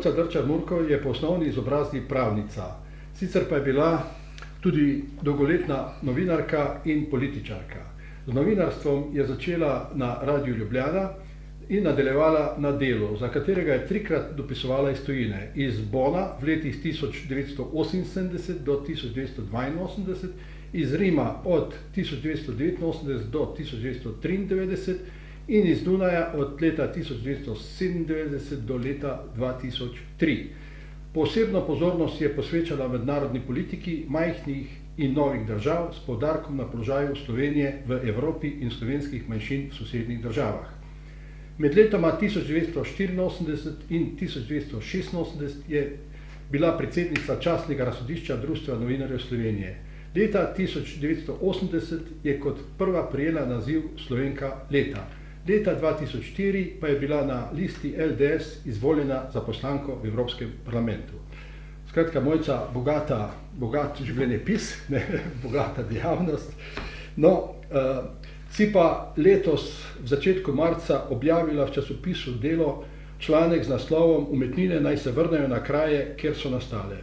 Mojca Drčar-Murko je po osnovni izobrazbi pravnica, sicer pa je bila tudi dolgoletna novinarka in političarka. Z novinarstvom je začela na Radiu Ljubljana in nadaljevala na Delu, za katerega je 3-krat dopisovala iz tujine, iz Bona v letih 1978 do 1982, iz Rima od 1989 do 1993 in iz Dunaja od leta 1997 do leta 2003. Posebno pozornost je posvečala mednarodni politiki majhnih in novih držav s poudarkom na položaju Slovenije v Evropi in slovenskih manjšin v sosednjih državah. Med letoma 1984 in 1986 je bila predsednica častnega razsodišča Društva novinarjev Slovenije. Leta 1980 je kot prva prejela naziv Slovenka leta. Leta 2004 pa je bila na listi LDS izvoljena za poslanko v Evropskem parlamentu. Skratka, Mojca, bogat življenjepis, bogata dejavnost. No, si pa letos v začetku marca objavila v časopisu Delo članek z naslovom Umetnine naj se vrnejo na kraje, kjer so nastale.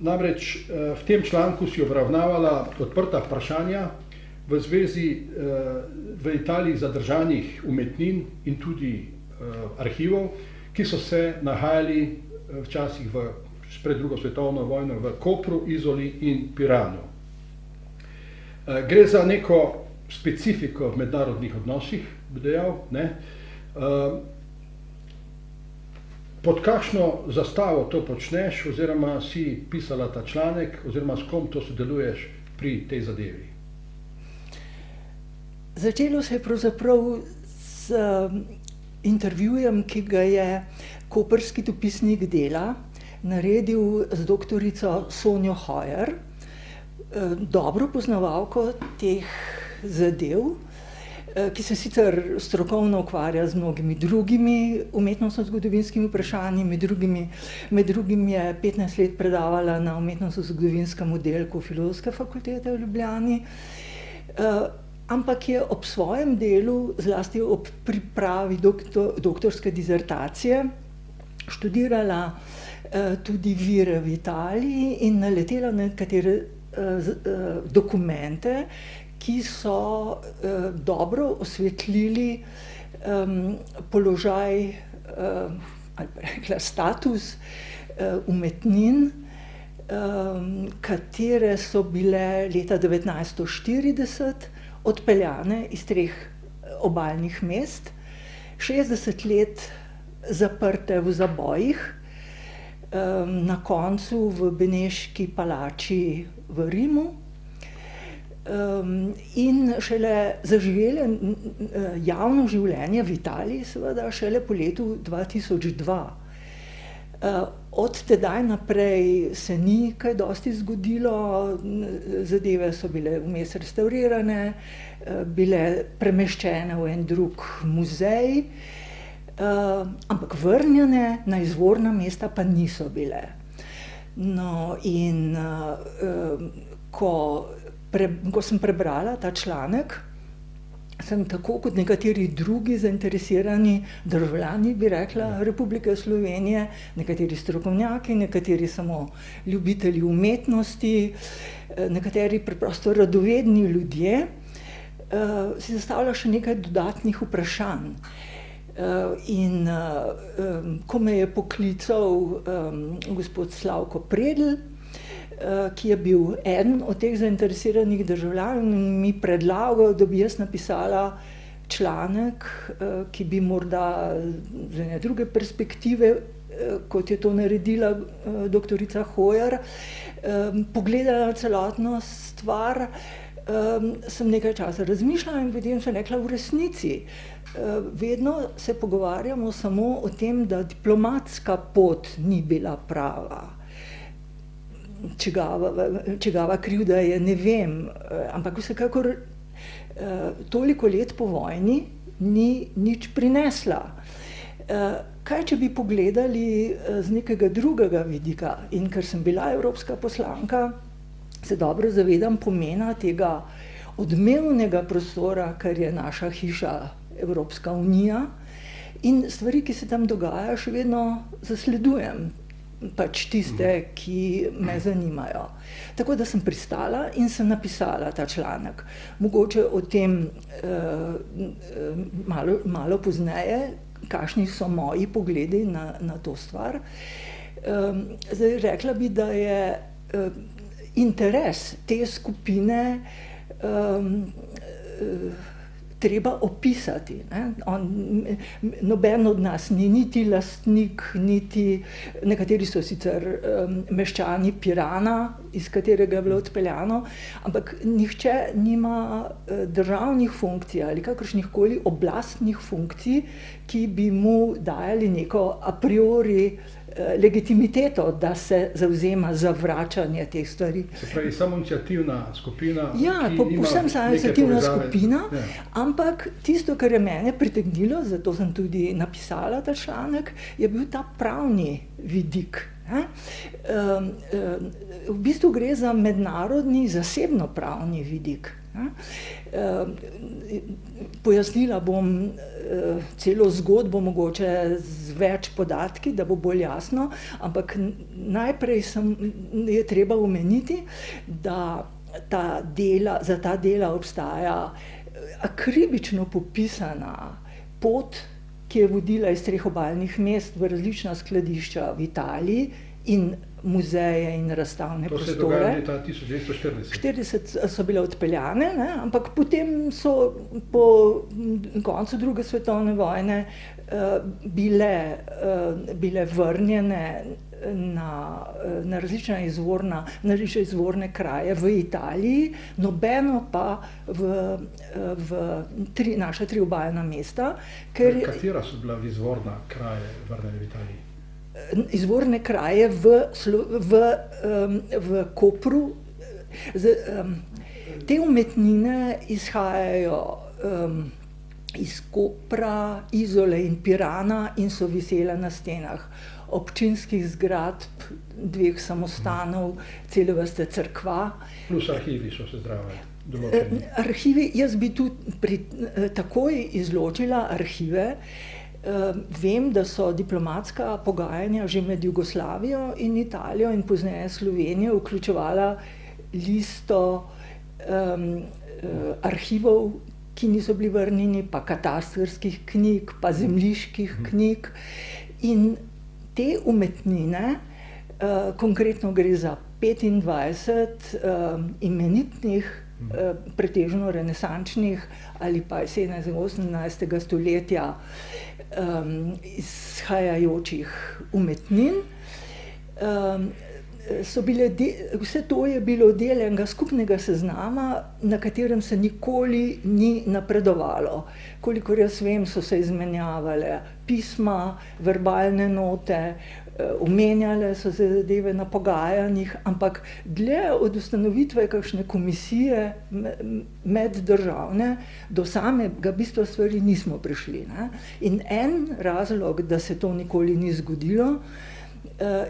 Namreč v tem članku si obravnavala odprta vprašanja v zvezi v Italiji zadržanih umetnin in tudi arhivov, ki so se nahajali včasih pred drugo svetovno vojno v Kopru, Izoli in Piranu. Gre za neko specifiko v mednarodnih odnosih, bi dejal, ne? Pod kakšno zastavo to počneš, oziroma si pisala ta članek, oziroma s kom to sodeluješ pri tej zadevi? Začelo se je pravzaprav z intervjujem, ki ga je koprski dopisnik Dela naredil z doktorico Sonjo Hojer, dobro poznavalko teh zadev, ki se sicer strokovno ukvarja z mnogimi drugimi umetnostno-zgodovinskimi vprašanji, med drugim je 15 let predavala na umetnostno-zgodovinskem oddelku Filozofske fakultete v Ljubljani, ampak je ob svojem delu, zlasti ob pripravi doktorske dizertacije, študirala tudi vire v Italiji in naletela na nekatere dokumente, ki so dobro osvetlili položaj, ali pa rekla status umetnin, katere so bile leta 1940 odpeljane iz 3 obalnih mest, 60 let zaprte v zabojih, na koncu v Beneški palači v Rimu, in šele zaživele javno življenje v Italiji, seveda šele po letu 2002. Od tedaj naprej se ni kaj dosti zgodilo, zadeve so bile vmes restaurirane, bile premeščene v en drug muzej, ampak vrnjene na izvorna mesta pa niso bile. No, in ko sem prebrala ta članek, sem tako kot nekateri drugi zainteresirani državljani, bi rekla, Republike Slovenije, nekateri strokovnjaki, nekateri samo ljubitelji umetnosti, nekateri preprosto radovedni ljudje, si zastavila še nekaj dodatnih vprašanj. In ko me je poklical gospod Slavko Predl, ki je bil eden od teh zainteresiranih državljanov in mi predlagal, da bi jaz napisala članek, ki bi morda z ene druge perspektive, kot je to naredila doktorica Hojer, pogledala celotno stvar, sem nekaj časa razmišljala in potem sem rekla, v resnici, vedno se pogovarjamo samo o tem, da diplomatska pot ni bila prava. Čigava krivda je, ne vem, ampak vsekakor toliko let po vojni ni nič prinesla. Kaj, če bi pogledali z nekega drugega vidika, in ker sem bila evropska poslanka, se dobro zavedam pomena tega odmevnega prostora, kar je naša hiša Evropska unija, in stvari, ki se tam dogajajo, še vedno zasledujem, pač tiste, ki me zanimajo. Tako da sem pristala in sem napisala ta članek. Mogoče o tem malo pozneje, kakšni so moji pogledi na to stvar. Zdaj, rekla bi, da je interes te skupine treba opisati. Noben od nas ni niti lastnik, niti nekateri so sicer meščani Pirana, iz katerega je bilo odpeljano, ampak nihče nima državnih funkcij ali kakršnihkoli oblastnih funkcij, ki bi mu dajali neko a priori legitimiteto, da se zavzema za vračanje teh stvari. Se pravi, samoiniciativna skupina, ja, povsem samoiniciativna skupina, ja. Ampak tisto, kar je mene pritegnilo, zato sem tudi napisala ta članek, je bil ta pravni vidik. V bistvu gre za mednarodni zasebno-pravni vidik. Pojasnila bom celo zgodbo, mogoče z več podatki, da bo bolj jasno, ampak najprej je treba omeniti, da za ta dela obstaja akribično popisana pot, ki je vodila iz 3 obalnih mest v različna skladišča v Italiji in muzeje in razstavne prostore. To se je dogajalo leta 1940. 40 so bile odpeljane, ampak potem so po koncu druge svetovne vojne bile vrnjene na različne izvorne kraje v Italiji, nobeno pa v naša 3 obalna mesta. Katera so bila izvorna kraje vrnjene v Italiji? Izvorne kraje v Kopru. Te umetnine izhajajo iz Kopra, Izole in Pirana in so visele na stenah občinskih zgradb, 2 samostanov, cele vrste cerkva. Plus arhivi so se zdrave določeni. Arhivi, jaz bi tu takoj izločila arhive. Vem, da so diplomatska pogajanja že med Jugoslavijo in Italijo in pozneje Slovenijo vključevala listo arhivov, ki niso bili vrnjeni, pa katastrskih knjig, pa zemljiških knjig. In te umetnine, konkretno gre za 25 imenitnih, pretežno renesančnih ali pa 17. in 18. stoletja izhajajočih umetnin. Vse to je bilo del enega skupnega seznama, na katerem se nikoli ni napredovalo. Kolikor jaz vem, so se izmenjavale pisma, verbalne note, omenjale so se zadeve na pogajanjih, ampak dlje od ustanovitve kakšne komisije meddržavne do samega bistva stvari nismo prišli. In en razlog, da se to nikoli ni zgodilo,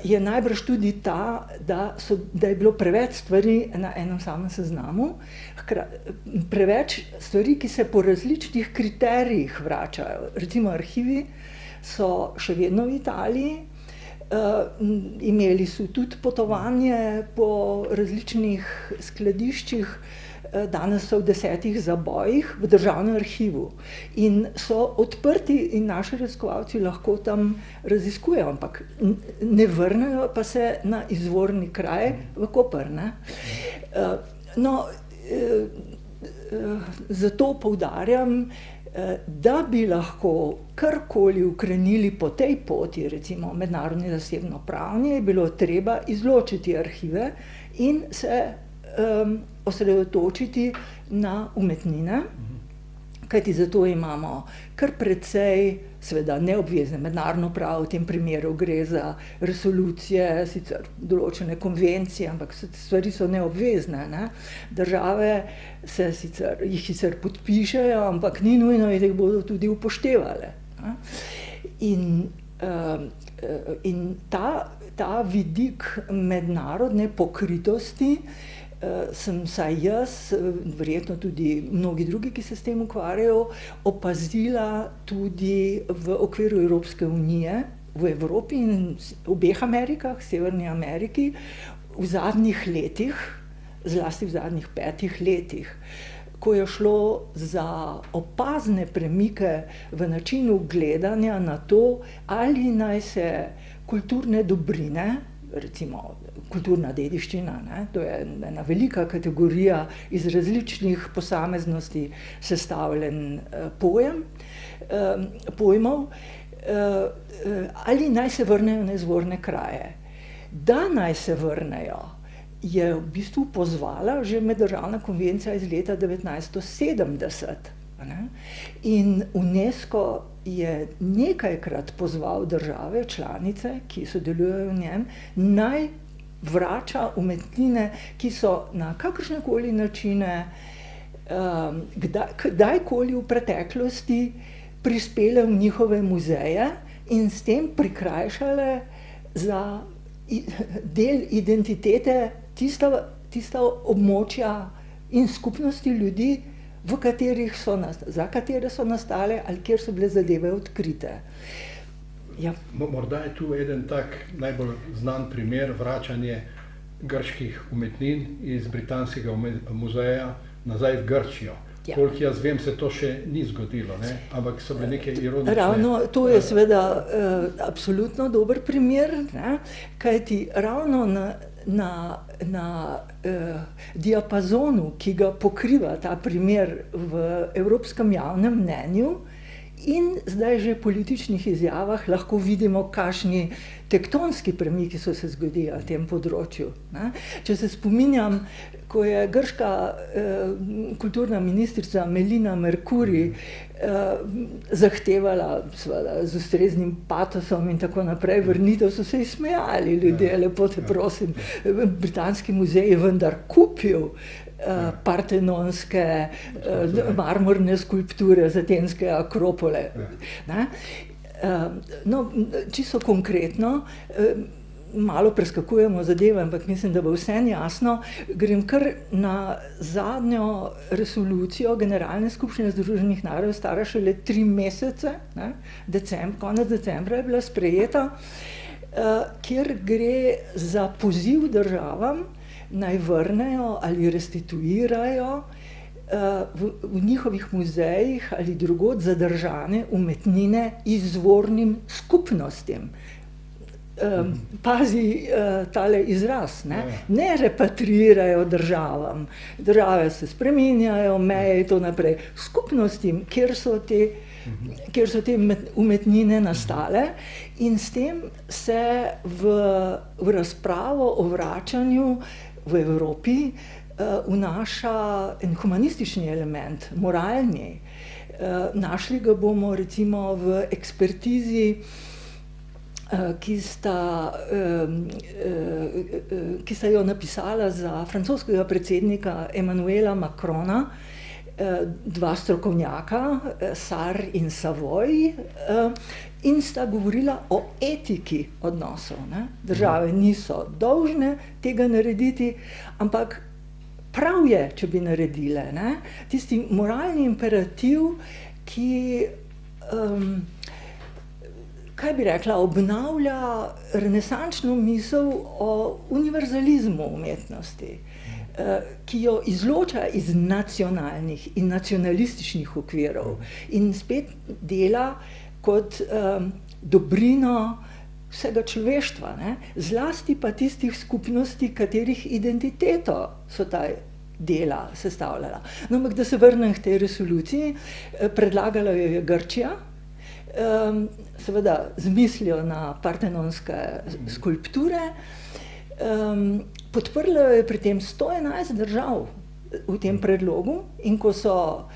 je najbrž tudi ta, da je bilo preveč stvari na enem samem seznamu, preveč stvari, ki se po različnih kriterijih vračajo. Recimo arhivi so še vedno v Italiji, imeli so tudi potovanje po različnih skladiščih, danes so v 10 zabojih v državnem arhivu in so odprti in naši raziskovalci lahko tam raziskujejo, ampak ne vrnejo pa se na izvorni kraj v Koper. Zato poudarjam, da bi lahko karkoli ukrenili po tej poti, recimo mednarodni zasebno-pravni, je bilo treba izločiti arhive in se osredotočiti na umetnine, kajti zato imamo kar precej, seveda neobvezne mednarodno pravo, v tem primeru gre za resolucije, sicer določene konvencije, ampak stvari so neobvezne. Države jih sicer podpišejo, ampak ni nujno, da jih bodo tudi upoštevale. In ta vidik mednarodne pokritosti sem vsaj jaz, verjetno tudi mnogi drugi, ki se s tem ukvarjajo, opazila tudi v okviru Evropske unije, v Evropi in obeh Amerikah, Severni Ameriki, v zadnjih letih, zlasti v zadnjih 5 letih, ko je šlo za opazne premike v načinu gledanja na to, ali naj se kulturne dobrine, recimo kulturna dediščina, ne, to je ena velika kategorija iz različnih posameznosti sestavljen pojmov, ali naj se vrnejo na izvorne kraje. Da naj se vrnejo, je v bistvu pozvala že Meddržavna konvencija iz leta 1970. Ne? In UNESCO je nekajkrat pozval države članice, ki sodelujejo v njem, naj vrača umetnine, ki so na kakršnekoli načine kdajkoli v preteklosti prispele v njihove muzeje in s tem prikrajšale za del identitete tista območja in skupnosti ljudi, za katere so nastale ali kjer so bile zadeve odkrite. Ja. Morda je tu eden tak najbolj znan primer vračanje grških umetnin iz Britanskega muzeja nazaj v Grčijo. Ja. Koliko jaz vem, se to še ni zgodilo, ne? Ampak so bile neke ironične... Ravno, to je seveda absolutno dober primer, ne? Kajti ravno na diapazonu, ki ga pokriva ta primer v evropskem javnem mnenju in zdaj že političnih izjavah, lahko vidimo, kakšni tektonski premiki so se zgodili na tem področju. Ne? Če se spominjam, ko je grška kulturna ministrica Melina Mercouri zahtevala seveda, z ustreznim patosom in tako naprej vrnitev, so se smejali ljudje, lepo te prosim, britanski muzej je vendar kupil partenonske marmorne skulpture z atenske Akropole. Ne? No, čisto konkretno, malo preskakujemo zadeve, ampak mislim, da bo vsem jasno, grem kar na zadnjo resolucijo Generalne skupščine Združenih narodov, stara šele 3 mesece, ne? Konec decembra je bila sprejeta, kjer gre za poziv državam, naj vrnejo ali restituirajo v njihovih muzejih ali drugod zadržane umetnine izvornim skupnostim. Pazi tale izraz, ne repatriirajo državam, države se spreminjajo, meje in to naprej, skupnostim, kjer so te umetnine nastale, in s tem se v razpravo o vračanju v Evropi vnaša en humanistični element, moralni. Našli ga bomo recimo v ekspertizi, ki sta jo napisala za francoskega predsednika Emmanuela Macrona, 2 strokovnjaka, Sarre in Savoy, in sta govorila o etiki odnosov. Ne? Države niso dolžne tega narediti, ampak prav je, če bi naredile. Ne? Tisti moralni imperativ, ki kaj bi rekla, obnavlja renesančno misel o univerzalizmu umetnosti, ki jo izloča iz nacionalnih in nacionalističnih okvirov in spet dela kot dobrino vsega človeštva, ne? Zlasti pa tistih skupnosti, katerih identiteto so ta dela sestavljala. No, ampak da se vrnem k tej resoluciji, predlagala jo je Grčija, seveda z mislijo na partenonske skulpture, podprlo je pri tem 111 držav v tem predlogu, in ko so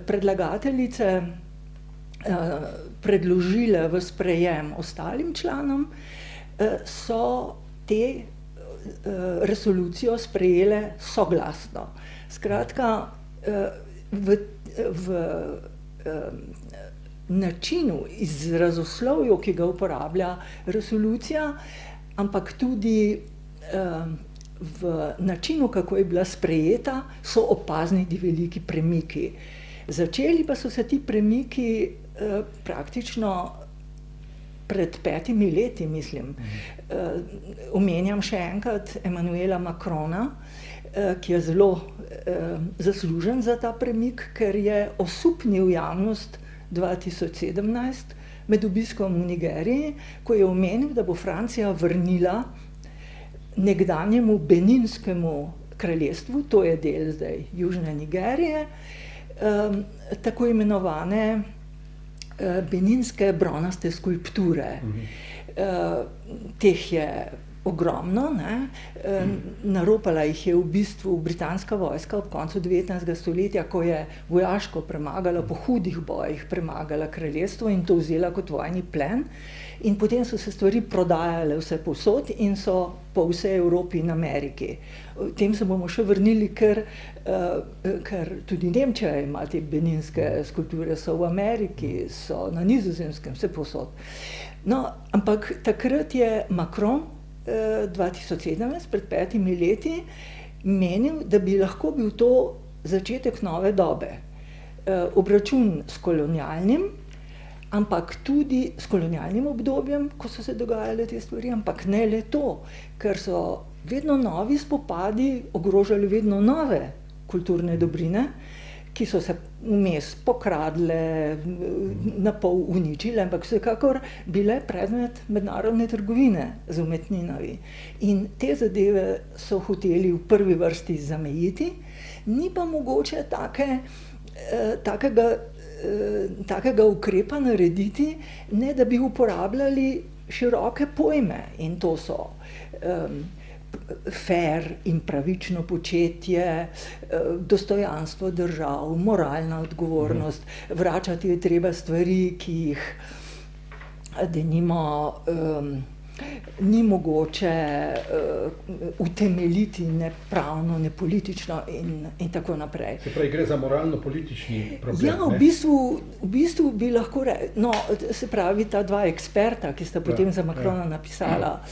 predlagateljice predložile v sprejem ostalim članom, so te resolucijo sprejele soglasno. Skratka, v načinu, izrazoslovju, ki ga uporablja resolucija, ampak tudi v načinu, kako je bila sprejeta, so opazni ti veliki premiki. Začeli pa so se ti premiki praktično pred 5 leti, mislim. Omenjam še enkrat Emmanuela Macrona, ki je zelo zaslužen za ta premik, ker je osupnil javnost 2017 med obiskom v Nigeriji, ko je omenil, da bo Francija vrnila nekdanjemu Beninskemu kraljestvu, to je del zdaj Južne Nigerije, tako imenovane beninske bronaste skulpture. Teh je ogromno, ne? Naropala jih je v bistvu britanska vojska ob koncu 19. stoletja, ko je vojaško premagala, po hudih bojih premagala kraljestvo in to vzela kot vojni plen. In potem so se stvari prodajale vse povsod in so po vsej Evropi in Ameriki. O tem se bomo še vrnili, ker tudi Nemčija ima te beninske skulpture, so v Ameriki, so na Nizozemskem, vse povsod. No, ampak takrat je Macron 2017, pred 5 leti, menil, da bi lahko bil to začetek nove dobe. Obračun s kolonialnim, ampak tudi s kolonialnim obdobjem, ko so se dogajale te stvari, ampak ne le to, ker so vedno novi spopadi ogrožali vedno nove kulturne dobrine, ki so se vmes pokradle, napol uničile, ampak vsekakor bile predmet mednarodne trgovine z umetninami. In te zadeve so hoteli v prvi vrsti zamejiti, ni pa mogoče takega ukrepa narediti, ne da bi uporabljali široke pojme, in to so fair in pravično početje, dostojanstvo držav, moralna odgovornost, vračati je treba stvari, ki jih denimo ni mogoče utemeljiti ne pravno, ne politično in tako naprej. Se pravi, gre za moralno-politični problem? Ja, v bistvu bi lahko no, se pravi, ta dva eksperta, ki sta potem za Macrona napisala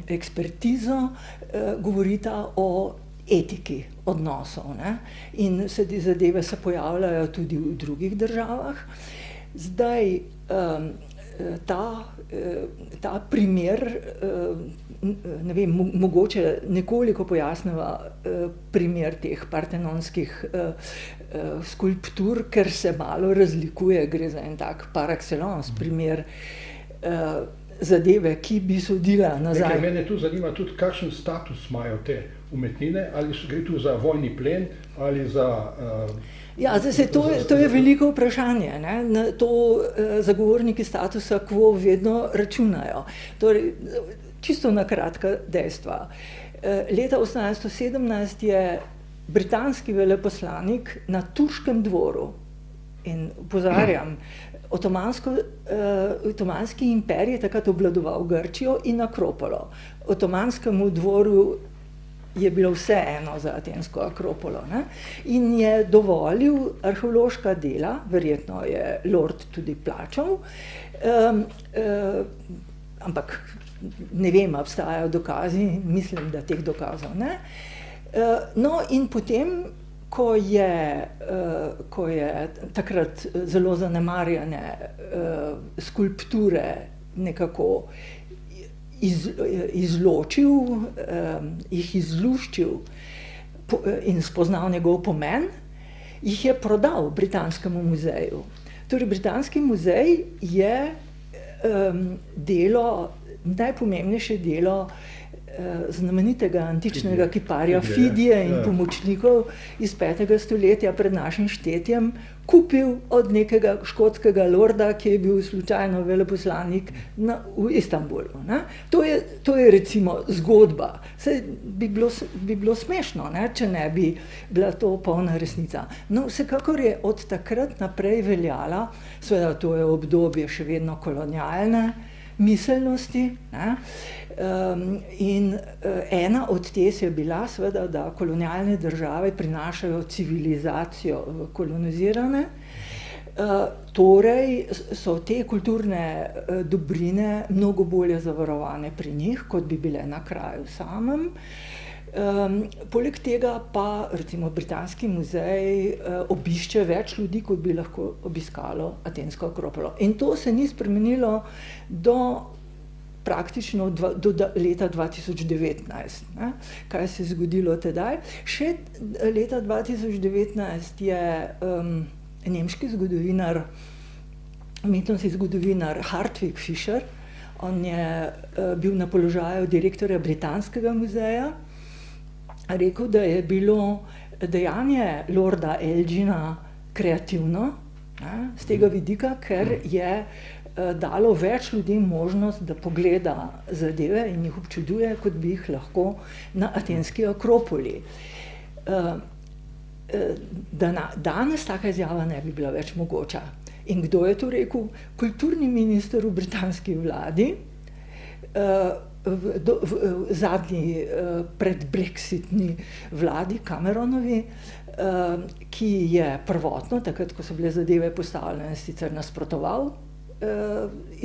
ekspertizo, govorita o etiki odnosov, ne? In se te zadeve se pojavljajo tudi v drugih državah. Zdaj, ta primer, ne vem, mogoče nekoliko pojasniva primer teh partenonskih skulptur, ker se malo razlikuje, gre za en tak par excellence primer zadeve, ki bi sodila nazaj. Mene tu zanima tudi, kakšen status imajo te umetnine, ali gre tu za vojni plen, ali za... Ja, zdaj, to je veliko vprašanje, ne? Na to zagovorniki statusa quo vedno računajo. Torej, čisto na kratka dejstva. Leta 1817 je britanski veleposlanik na turškem dvoru, in opozarjam, Otomanski imperij je takrat obvladoval Grčijo in Akropolo. Otomanskemu dvoru je bilo vse eno za atensko Akropolo, ne? In je dovolil arheološka dela, verjetno je lord tudi plačal, ampak ne vem, obstajajo dokazi, mislim, da teh dokazov ne. No, in potem, ko je takrat zelo zanemarjene skulpture nekako izločil, jih izluščil in spoznal njegov pomen, jih je prodal Britanskemu muzeju. Torej, Britanski muzej je najpomembnejše delo znamenitega antičnega kiparja Fidija in pomočnikov iz 5. stoletja pred našim štetjem kupil od nekega škotskega lorda, ki je bil slučajno veleposlanik v Istanbulu, ne? To je recimo zgodba. Saj bi bilo smešno, ne, če ne bi bila to polna resnica. No, vsekakor je od takrat naprej veljala, seveda to je obdobje še vedno kolonialne miselnosti, ne? In ena od tez je bila seveda, da kolonialne države prinašajo civilizacijo v kolonizirane Torej so te kulturne dobrine mnogo bolje zavarovane pri njih, kot bi bile na kraju samem. Poleg tega pa recimo Britanski muzej obišče več ljudi, kot bi lahko obiskalo Atensko Akropolo. In to se ni spremenilo praktično do leta 2019. Ne? Kaj se je zgodilo tedaj? Še leta 2019 je nemški zgodovinar, umetnostni zgodovinar Hartwig Fischer, on je bil na položaju direktorja Britanskega muzeja, rekel, da je bilo dejanje lorda Elgina kreativno, ne, z tega vidika, ker je dalo več ljudem možnost, da pogleda zadeve in jih občuduje, kot bi jih lahko na Atenski Akropoli. Danes taka izjava ne bi bila več mogoča. In kdo je to rekel? Kulturni minister v britanski vladi, v zadnji predbrexitni vladi Cameronovi, ki je prvotno, takrat, ko so bile zadeve postavljene, sicer nasprotoval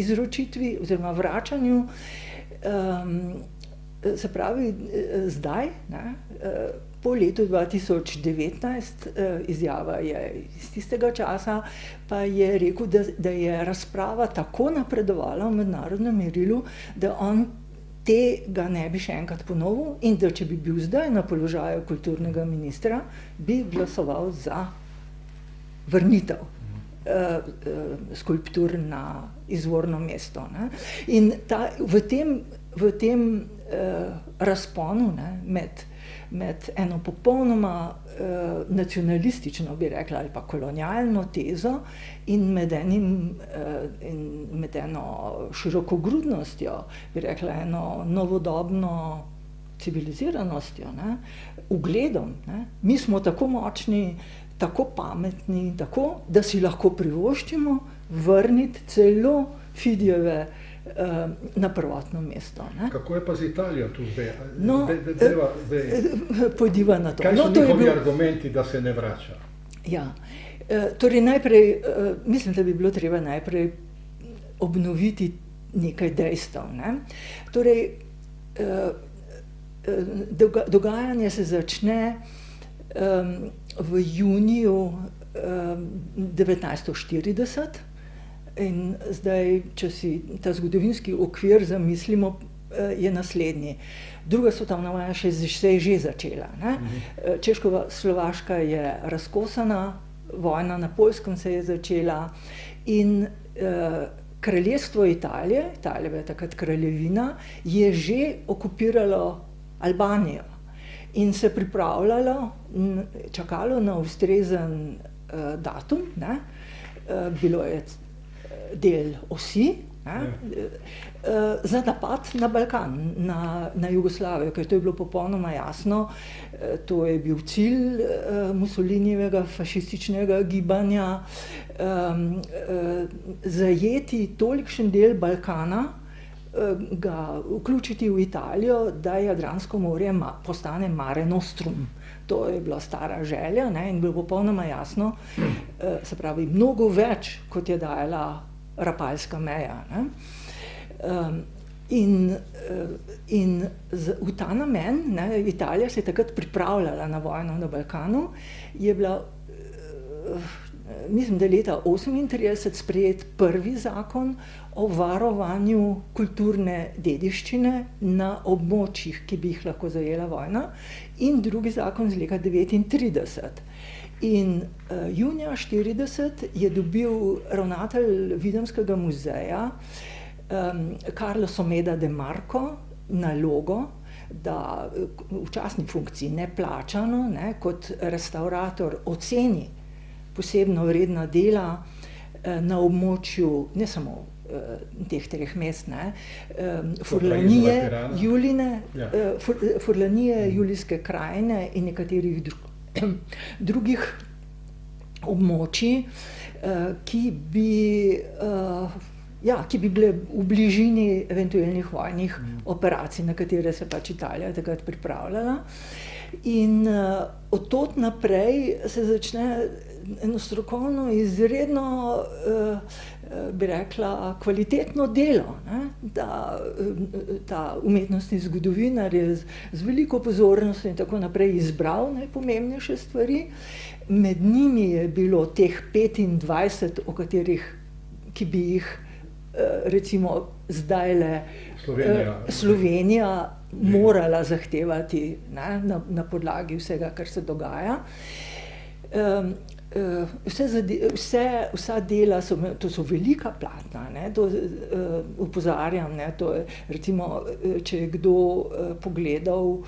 izročitvi oziroma vračanju. Se pravi, zdaj, ne, po letu 2019, izjava je iz tistega časa, pa je rekel, da je razprava tako napredovala v mednarodnem merilu, da on tega ne bi še enkrat ponovil in da če bi bil zdaj na položaju kulturnega ministra, bi glasoval za vrnitev skulptur na izvorno mesto. Ne. In v tem razponu, ne, med eno popolnoma nacionalistično, bi rekla, ali pa kolonialno tezo in med eno širokogrudnostjo, bi rekla, eno novodobno civiliziranostjo, ne, ugledom. Ne. Mi smo tako močni, tako pametni, tako, da si lahko privoščimo vrniti celo Fidijeve na prvotno mesto. Ne. Kako je pa z Italijo tu zdaj? No, pojdiva na to. Kaj so njihovi argumenti, da se ne vrača? Ja, torej najprej, mislim, da bi bilo treba najprej obnoviti nekaj dejstev. Ne. Torej, dogajanje se začne v juniju 1940 in zdaj, če si ta zgodovinski okvir zamislimo, je naslednji. Druga svetovna vojna se je že začela. Ne? Češko-Slovaška je razkosana, vojna na Poljskem se je začela in kraljestvo Italije, Italija je takrat kraljevina, je že okupiralo Albanijo in se pripravljalo, čakalo na ustrezen datum, ne? Bilo je del osi, za napad na Balkan, na Jugoslavijo, ker to je bilo popolnoma jasno, to je bil cilj Mussolinijevega fašističnega gibanja, zajeti tolikšen del Balkana, ga vključiti v Italijo, da Jadransko morje postane Mare Nostrum. To je bila stara želja, ne, in bilo popolnoma jasno, se pravi, mnogo več, kot je dajala Rapalska meja. Ne. In v ta namen, ne, Italija se je takrat pripravljala na vojno na Balkanu, je bila, mislim, da je leta 1938 sprejet prvi zakon o varovanju kulturne dediščine na območjih, ki bi jih lahko zajela vojna, in drugi zakon z leta 1939. In junija 1940 je dobil ravnatelj Videmskega muzeja Carlo Someda de Marco nalogo, da v častni funkciji, neplačano, ne, kot restavrator oceni posebno vredna dela na območju ne samo teh treh mest, ne, Furlanije, Juline, Furlanije, Julijske krajine in nekaterih drugih območij, ki bi ja, ki bi bile v bližini eventualnih vojnih operacij, na katere se pač Italija takrat pripravljala. In od tod naprej se začne eno strokovno, izredno, bi rekla, kvalitetno delo, ne? Ta umetnostni zgodovinar je z veliko pozornosti in tako naprej izbral najpomembnejše stvari. Med njimi je bilo teh 25, o katerih, ki bi jih recimo zdajle Slovenija morala zahtevati, ne, na podlagi vsega, kar se dogaja. Vsa dela to so velika platna, ne, to opozarjam, ne, to je recimo, če je kdo pogledal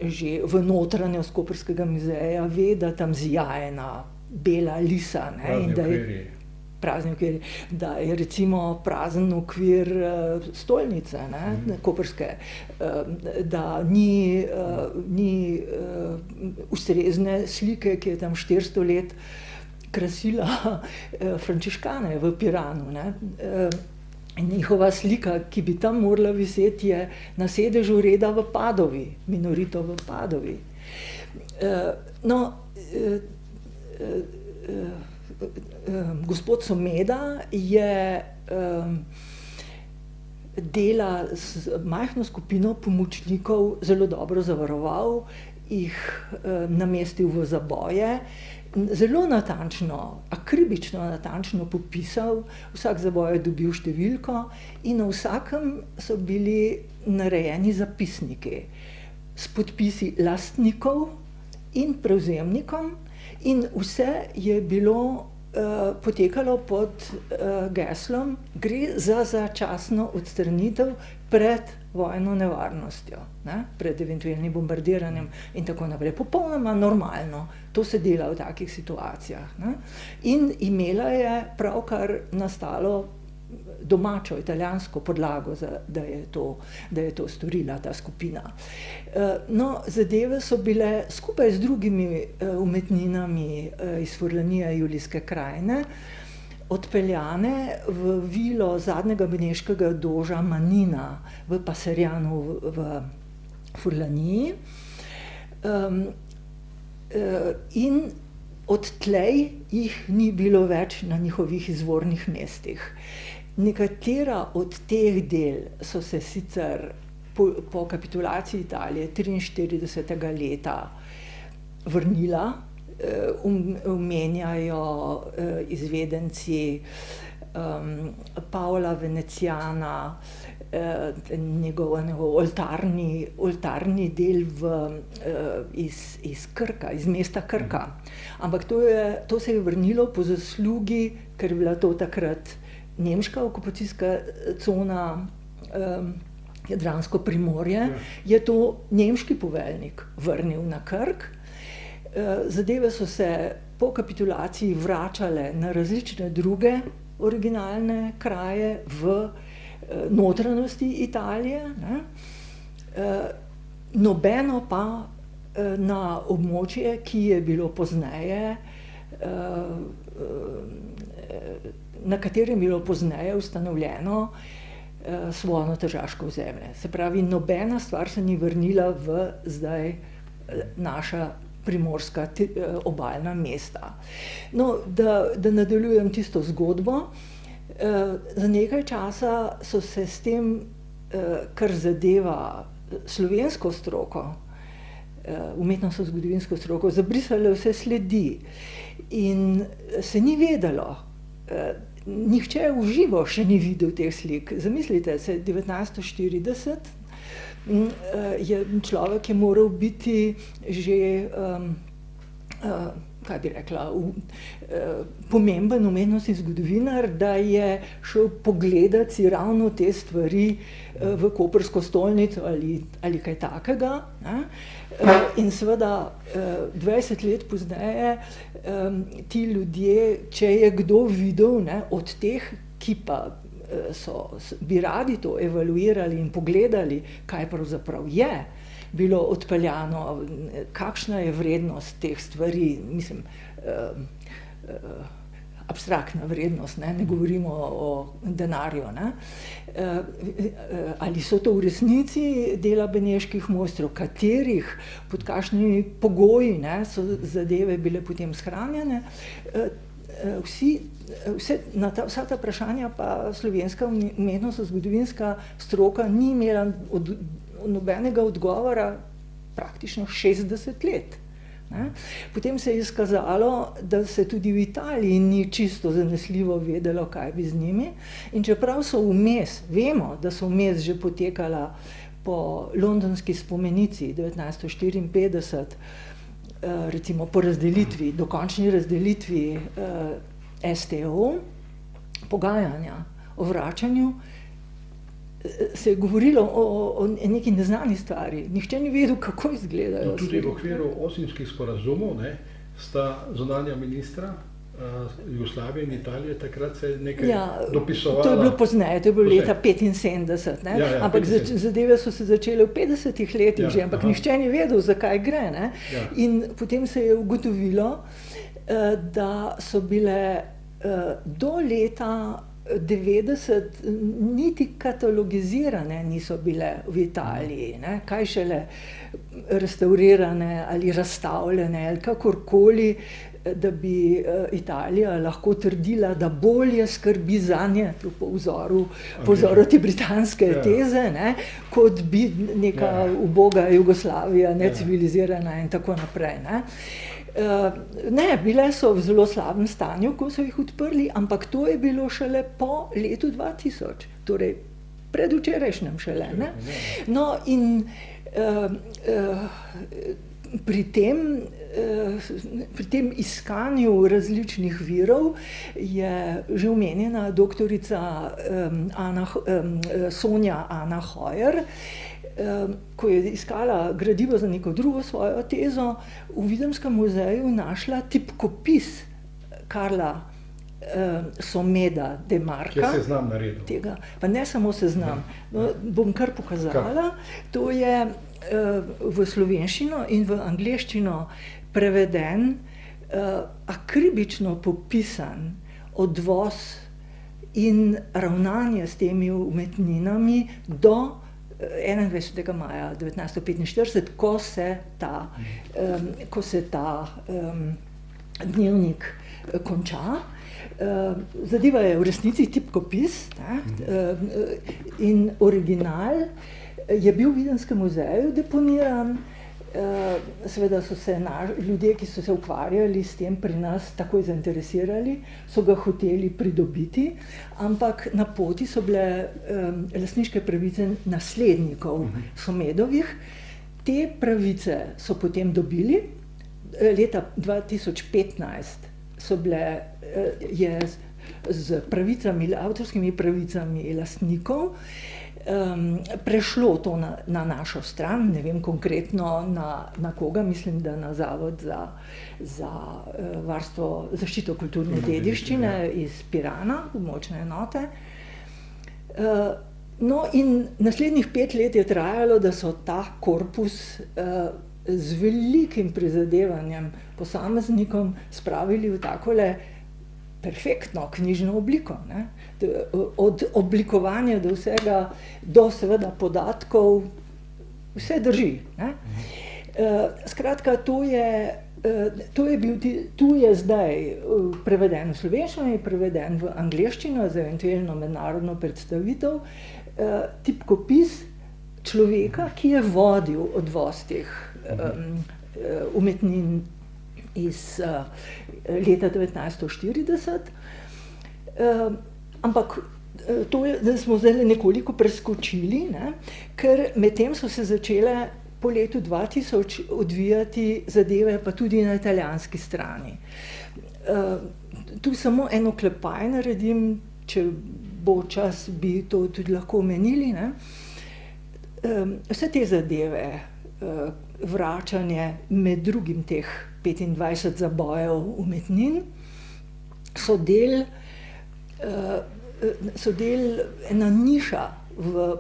že v notranjost Koprskega muzeja, ve, da tam zijaje ena bela lisa, ne, in da je prazni okvir, da je recimo prazen okvir stolnice, ne, koprske, da ni ustrezne slike, ki je tam 400 let krasila frančiškane v Piranu, ne. Njihova slika, ki bi tam morala viseti, je na sedežu reda v Padovi, Minorito v Padovi. Gospod Someda je dela z majhno skupino pomočnikov zelo dobro zavaroval, jih namestil v zaboje, zelo natančno, akribično natančno popisal, vsak zaboj je dobil številko in na vsakem so bili narejeni zapisniki s podpisi lastnikov in prevzemnikom in vse je bilo potekalo pod geslom, gre za začasno odstranitev pred vojno nevarnostjo, ne, pred eventualnim bombardiranjem in tako naprej. Popolnoma normalno, to se dela v takih situacijah, ne. In imela je pravkar nastalo domačo, italijansko podlago, da je to storila ta skupina. No, zadeve so bile skupaj z drugimi umetninami iz Furlanije Julijske krajine odpeljane v vilo zadnjega beneškega doža Manina v Passerjanu v Furlaniji. In odtlej jih ni bilo več na njihovih izvornih mestih. Nekatera od teh del so se sicer po kapitulaciji Italije 43. leta vrnila, omenjajo izvedenci Paola Veneziana, njegov oltarni del iz Krka, iz mesta Krka. Ampak to se je vrnilo po zaslugi, ker je bila to takrat nemška okupacijska cona, Jadransko primorje, je to nemški poveljnik vrnil na Krk. Zadeve so se po kapitulaciji vračale na različne druge originalne kraje v notranjosti Italije, ne. Nobeno pa na območje, ki je bilo pozneje, na katerem je bilo pozneje ustanovljeno Svono-Tržaško ozemlje. Se pravi, nobena stvar se ni vrnila v zdaj naša primorska obalna mesta. No, da nadaljujem tisto zgodbo. Za nekaj časa so se s tem, kar zadeva slovensko stroko, umetnostno-zgodovinsko stroko, zabrisale vse sledi in se ni vedelo. Nihče v živo še ni videl teh slik. Zamislite se, 1940 je človek moral biti že, kaj bi rekla, pomemben umetnostni zgodovinar, da je šel pogledat si ravno te stvari v koprsko stolnico ali kaj takega, ne. In seveda 20 let pozneje ti ljudje, če je kdo videl, ne, od teh, ki pa bi radi to evaluirali in pogledali, kaj pravzaprav je bilo odpeljano, kakšna je vrednost teh stvari, mislim, abstraktna vrednost, ne govorimo o denarju. Ne. Ali so to v resnici dela beneških mojstrov, katerih, pod kakšnimi pogoji, ne, so zadeve bile potem shranjene. Vsa ta vprašanja pa slovenska umetnostno-zgodovinska stroka ni imela nobenega odgovora praktično 60 let. Ne. Potem se je izkazalo, da se tudi v Italiji ni čisto zanesljivo vedelo, kaj bi z njimi. In čeprav so vmes, vemo, da so vmes že potekala po londonski spomenici 1954, recimo po razdelitvi, dokončni razdelitvi STO, pogajanja o vračanju, se je govorilo o neki neznani stvari. Nihče ni vedel, kako izgledajo. No, tudi v okviru Osimskih sporazumov, ne, sta zunanja ministra Jugoslavije in Italije takrat se nekaj dopisovala. To je bilo pozneje, to je bilo leta 1975. Ne? Ampak zadeve so se začele v 50-ih letih že, ampak nihče ni vedel, zakaj gre. Ne? In potem se je ugotovilo, da so bile do leta 90 niti katalogizirane niso bile v Italiji, ne? Kaj šele restaurirane ali razstavljene ali kakorkoli, da bi Italija lahko trdila, da bolje skrbi zanje, po vzoru te britanske teze, ne? Kot bi neka uboga Jugoslavija, necivilizirana in tako naprej. Ne? Ne, bile so v zelo slabem stanju, ko so jih odprli, ampak to je bilo šele po letu 2000, torej predvčerajšnjem šele. Ne? No in pri tem iskanju različnih virov je že omenjena doktorica Sonja Ana Hojer, ko je iskala gradivo za neko drugo svojo tezo, v Videmskem muzeju našla tipkopis Karla Someda de Marca. Kje seznam naredil? Tega. Pa ne samo seznam, bom kar pokazala. To je v slovenščino in v angleščino preveden, akribično popisan odvoz in ravnanje s temi umetninami do 21. maja 1945, ko se ta dnevnik konča. Zadeva je v resnici tipkopis, in original je bil v Videmskem muzeju deponiran. Seveda so se ljudje, ki so se ukvarjali s tem, pri nas takoj zainteresirali, so ga hoteli pridobiti, ampak na poti so bile lastniške pravice naslednikov Somedovih. Te pravice so potem dobili, leta 2015 je z pravicami, avtorskimi pravicami lastnikov prešlo to na našo stran, ne vem konkretno na koga, mislim, da na Zavod za zaščito kulturne dediščine iz Pirana, območne enote. No in naslednjih 5 let je trajalo, da so ta korpus z velikim prizadevanjem posameznikom spravili v takole perfektno knjižno obliko, ne? Od oblikovanja do vsega, do seveda podatkov, vse drži. Ne? Skratka, tu je zdaj preveden v slovenščino, je preveden v angleščino za eventualno mednarodno predstavitev, tipkopis človeka, ki je vodil odvoz teh umetnin iz leta 1940. Ampak to smo zdaj nekoliko preskočili, ne? Ker medtem so se začele po letu 2000 odvijati zadeve, pa tudi na italijanski strani. Tu samo en oklepaj naredim, če bo čas, bi to tudi lahko omenili. Ne? Vse te zadeve, vračanje med drugim teh 25 zabojev umetnin, so del ena niša v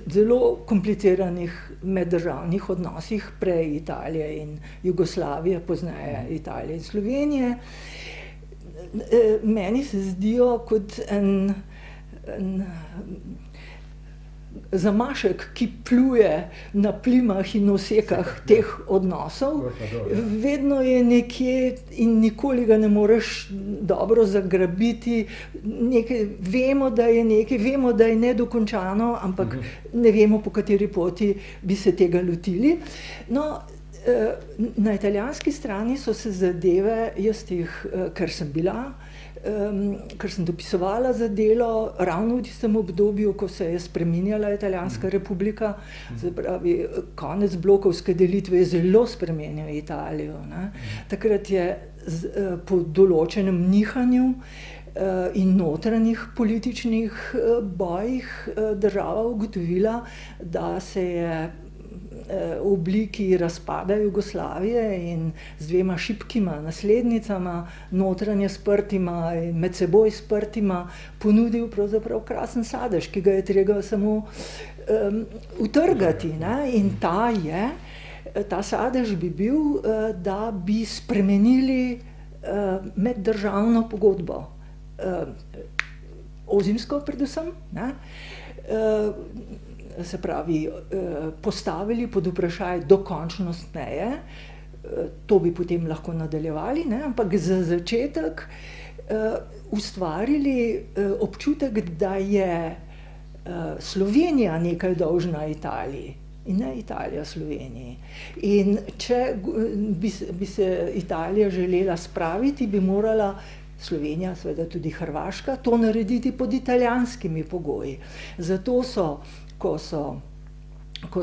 zelo kompliciranih meddržavnih odnosih prej Italije in Jugoslavije, pozneje Italije in Slovenije. meni se zdijo kot en zamašek, ki pluje na plimah in osekah teh odnosov. Vedno je nekje in nikoli ga ne moreš dobro zagrabiti. Vemo, da je nedokončano, ampak ne vemo, po kateri poti bi se tega lotili. No, na italijanski strani so se zadeve, ker sem bila, ker sem dopisovala za Delo ravno v tistem obdobju, ko se je spreminjala Italijanska republika, se pravi, konec blokovske delitve je zelo spremenil Italijo, ne. Takrat je po določenem nihanju in notranjih političnih bojih država ugotovila, da se je v obliki razpada Jugoslavije in z dvema šibkima naslednicama, notranje sprtima in med seboj sprtima, ponudil pravzaprav krasen sadež, ki ga je treba samo utrgati, ne? In ta sadež bi bil, da bi spremenili meddržavno pogodbo, ozimsko predvsem, ne? Se pravi, postavili pod vprašaj dokončnost meje, to bi potem lahko nadaljevali, ne? Ampak za začetek ustvarili občutek, da je Slovenija nekaj dolžna Italiji in ne Italija Sloveniji. In če bi se Italija želela spraviti, bi morala Slovenija, seveda tudi Hrvaška, to narediti pod italijanskimi pogoji. Zato so, ko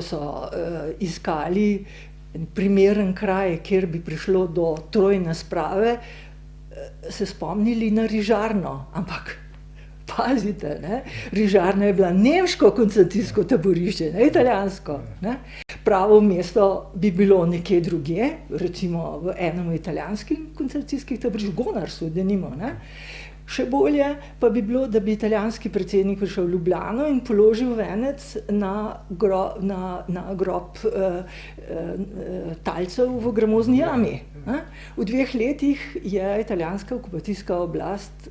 so iskali primeren kraj, kjer bi prišlo do trojne sprave, se spomnili na Rižarno, ampak pazite, ne? Rižarna je bila nemško koncentracijsko taborišče, ne italijansko, ne? Pravo mesto bi bilo nekje drugje, recimo v enem italijanskim koncentracijskih taboriščih, Gonarsu, denimo, ne? Še bolje pa bi bilo, da bi italijanski predsednik prišel v Ljubljano in položil venec na grob talcev v Gramozni jami. V 2 letih je italijanska okupacijska oblast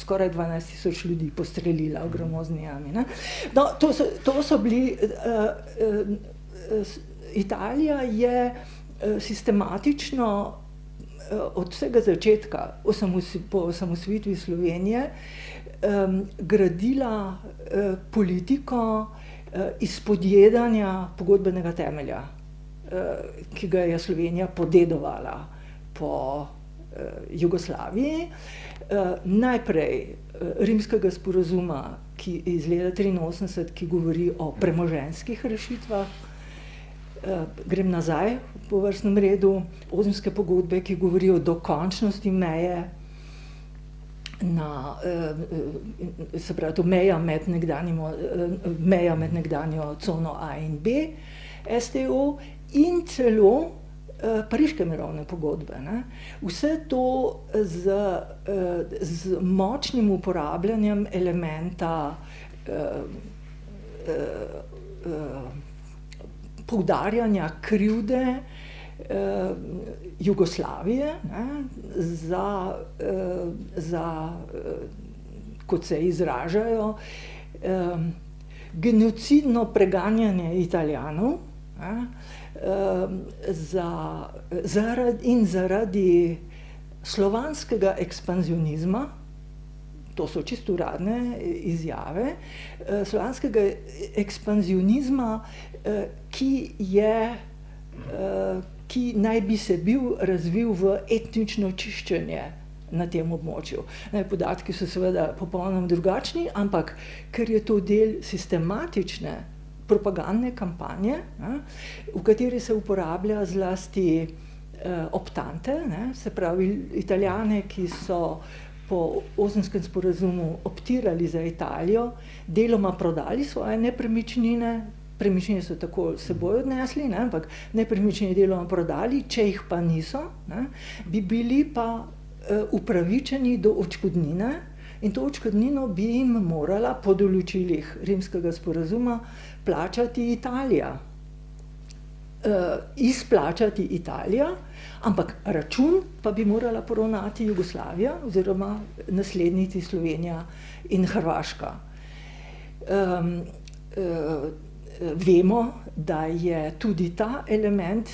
skoraj 12.000 ljudi postrelila v Gramozni jami, ne. No, to so bili, Italija je sistematično od vsega začetka po osamosvojitvi Slovenije gradila politiko izpodjedanja pogodbenega temelja, ki ga je Slovenija podedovala po Jugoslaviji. Najprej Rimskega sporazuma, ki iz leta 1983, ki govori o premoženjskih rešitvah. Grem nazaj po vrstnem redu, Ozimske pogodbe, ki govorijo o dokončnosti meje, se pravi, to meja med nekdanjo cono A in B, STO, in celo Pariške mirovne pogodbe, ne. Vse to z močnim uporabljanjem elementa poudarjanja krivde Jugoslavije, ne, za, kot se izražajo, genocidno preganjanje Italijanov, ne, zaradi slovanskega ekspanzionizma, to so čisto uradne izjave, slovanskega ekspanzionizma, ki naj bi se bil razvil v etnično čiščenje na tem območju. Podatki so seveda popolnoma drugačni, ampak ker je to del sistematične propagandne kampanje, ne, v kateri se uporablja zlasti optante, ne, se pravi Italijane, ki so po Ozimskem sporazumu optirali za Italijo, deloma prodali svoje nepremičnine, premičnine so tako seboj odnesli, ne, ampak nepremičnine deloma prodali, če jih pa niso, ne, bi bili pa upravičeni do odškodnine in to odškodnino bi jim morala po določilih Rimskega sporazuma plačati Italija. izplačati Italija, ampak račun pa bi morala poravnati Jugoslavija oziroma naslednici Slovenija in Hrvaška. Vemo, da je tudi ta element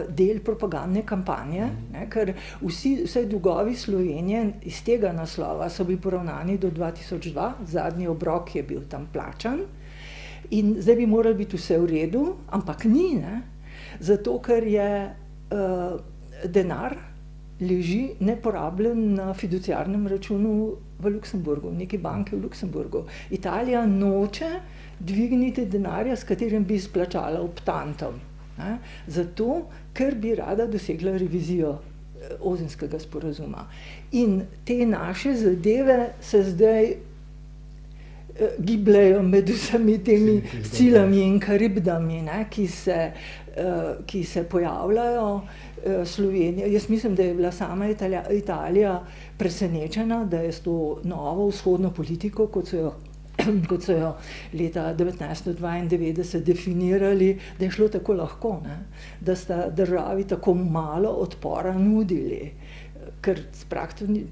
del propagandne kampanje, ne, ker vse dolgovi Slovenije iz tega naslova so bili poravnani do 2002, zadnji obrok je bil tam plačan in zdaj bi moralo biti vse v redu, ampak ni, ne, zato ker je denar leži neporabljen na fiduciarnem računu v Luksemburgu, v neki banki v Luksemburgu. Italija noče dvigniti denarja, s katerim bi izplačala optantom, ne? Zato, ker bi rada dosegla revizijo Ozenskega sporazuma. In te naše zadeve se zdaj gibljejo med vsemi temi Scilami in Karibdami, ne? Ki se pojavljajo. Slovenija, jaz mislim, da je bila sama Italija presenečena, da je s to novo vzhodno politiko, kot so jo leta 1992 definirali, da je šlo tako lahko, ne? Da sta državi tako malo odpora nudili, ker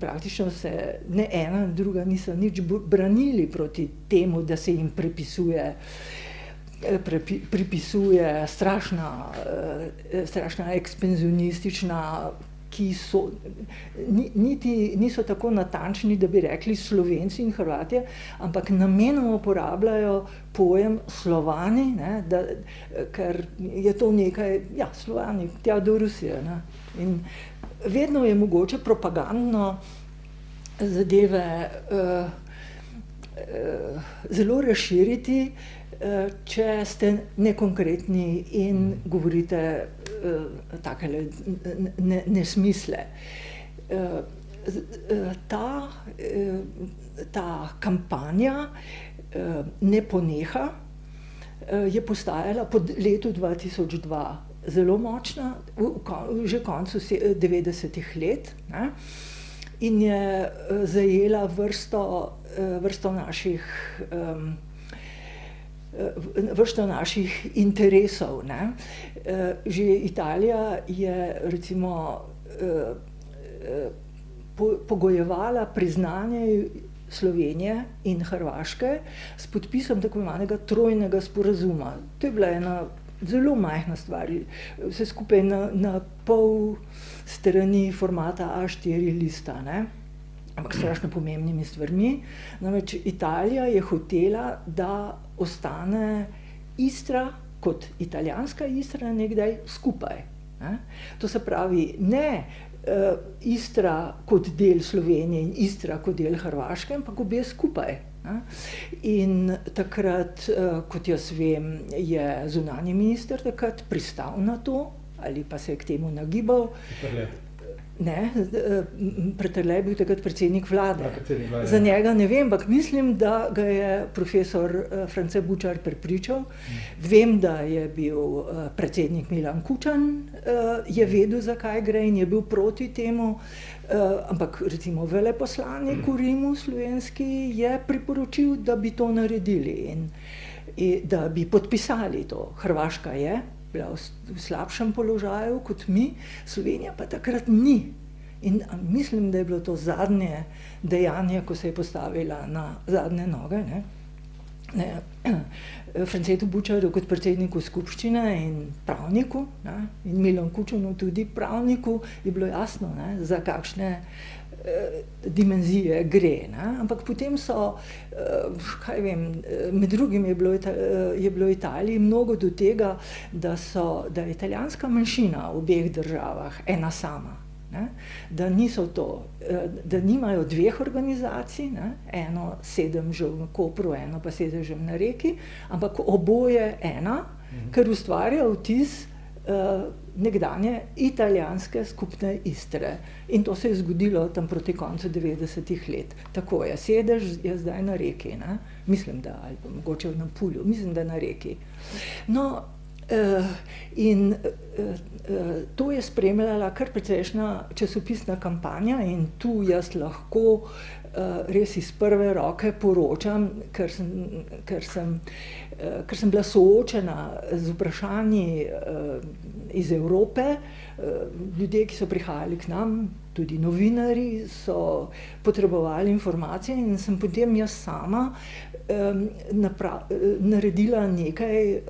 praktično se ne ena in druga niso nič branili proti temu, da se jim pripisuje strašna ekspanzionistična, ki niso tako natančni, da bi rekli Slovenci in Hrvatje, ampak namenoma uporabljajo pojem Slovani, ne, ker je to nekaj, ja, Slovani, tja do Rusije. Ne. In vedno je mogoče propagandno zadeve zelo razširiti, če ste nekonkretni in govorite takele nesmisle. Ta kampanja ne poneha, je postajala po letu 2002 zelo močna, že koncu 90-ih let, ne? In je zajela vrsto naših interesov, ne. Že Italija je recimo pogojevala priznanje Slovenije in Hrvaške s podpisom tako imenovanega trojnega sporazuma. To je bila ena zelo majhna stvar, vse skupaj na pol strani formata A4 lista, ne. Ampak strašno pomembnimi stvarmi. Namreč Italija je hotela, da ostane Istra kot italijanska Istra nekdaj skupaj. Ne? To se pravi, ne Istra kot del Slovenije in Istra kot del Hrvaške, ampak obe skupaj. Ne? In takrat, kot jaz vem, je zunanji minister takrat pristal na to, ali pa se je k temu nagibal. Ne, Peterle je bil takrat predsednik vlade. Za njega ne vem, ampak mislim, da ga je profesor France Bučar prepričal. Vem, da je bil predsednik Milan Kučan, je vedel, za kaj gre in je bil proti temu, ampak recimo veleposlanik v Rimu slovenski je priporočil, da bi to naredili in da bi podpisali to. Hrvaška je bila v slabšem položaju kot mi, Slovenija pa takrat ni. In mislim, da je bilo to zadnje dejanje, ko se je postavila na zadnje noge. Francetu Bučarju kot predsedniku skupščine in pravniku, ne, in Milan Kučanu tudi pravniku, je bilo jasno, ne, za kakšne dimenzije gre. Ne. Ampak potem so, kaj vem, med drugim je bilo Italiji mnogo do tega, da je italijanska manjšina v obeh državah ena sama. Ne, da nimajo dveh organizacij, ne, eno sedežem v Kopru, eno pa sedežem na Reki, ampak oboje ena, ker ustvarja vtis nekdanje italijanske skupne Istre. In to se je zgodilo tam proti koncu 90-ih let. Tako je, sedež je zdaj na Reki, ne? Mislim, da, ali pa mogoče na Pulju, mislim, da na Reki. No, In to je spremljala kar precejšnja časopisna kampanja in tu jaz lahko res iz prve roke poročam, ker sem bila soočena z vprašanji iz Evrope. Ljudje, ki so prihajali k nam, tudi novinarji, so potrebovali informacije in sem potem jaz sama naredila nekaj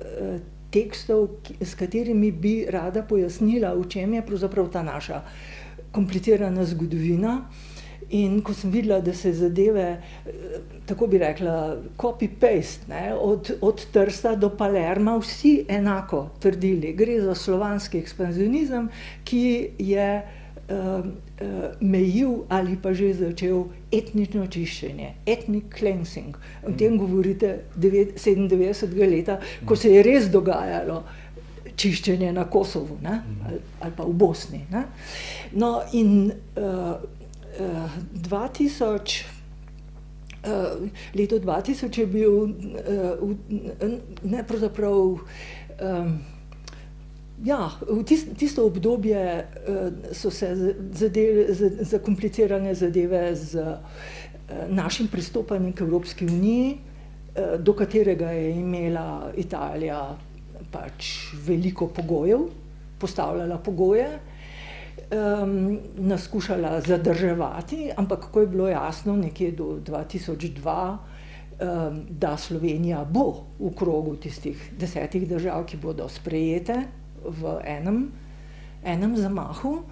tekstov, s katerimi bi rada pojasnila, v čem je pravzaprav ta naša komplicirana zgodovina. In ko sem videla, da se zadeve, tako bi rekla, copy-paste, od Trsta do Palerma vsi enako trdili. Gre za slovanski ekspanzionizem, ki je mejil ali pa že začel etnično čiščenje, ethnic cleansing. O tem govorite 97. leta, ko se je res dogajalo čiščenje na Kosovu, ne? Ali pa v Bosni. Ne? No in leto 2000 je bil pravzaprav v tisto obdobje so se zakomplicirane zadeve z našim pristopanjem k Evropski uniji, do katerega je imela Italija pač veliko pogojev, postavljala pogoje, nas skušala zadrževati, ampak ko je bilo jasno nekje do 2002, da Slovenija bo v krogu tistih 10 držav, ki bodo sprejete v enem zamahu,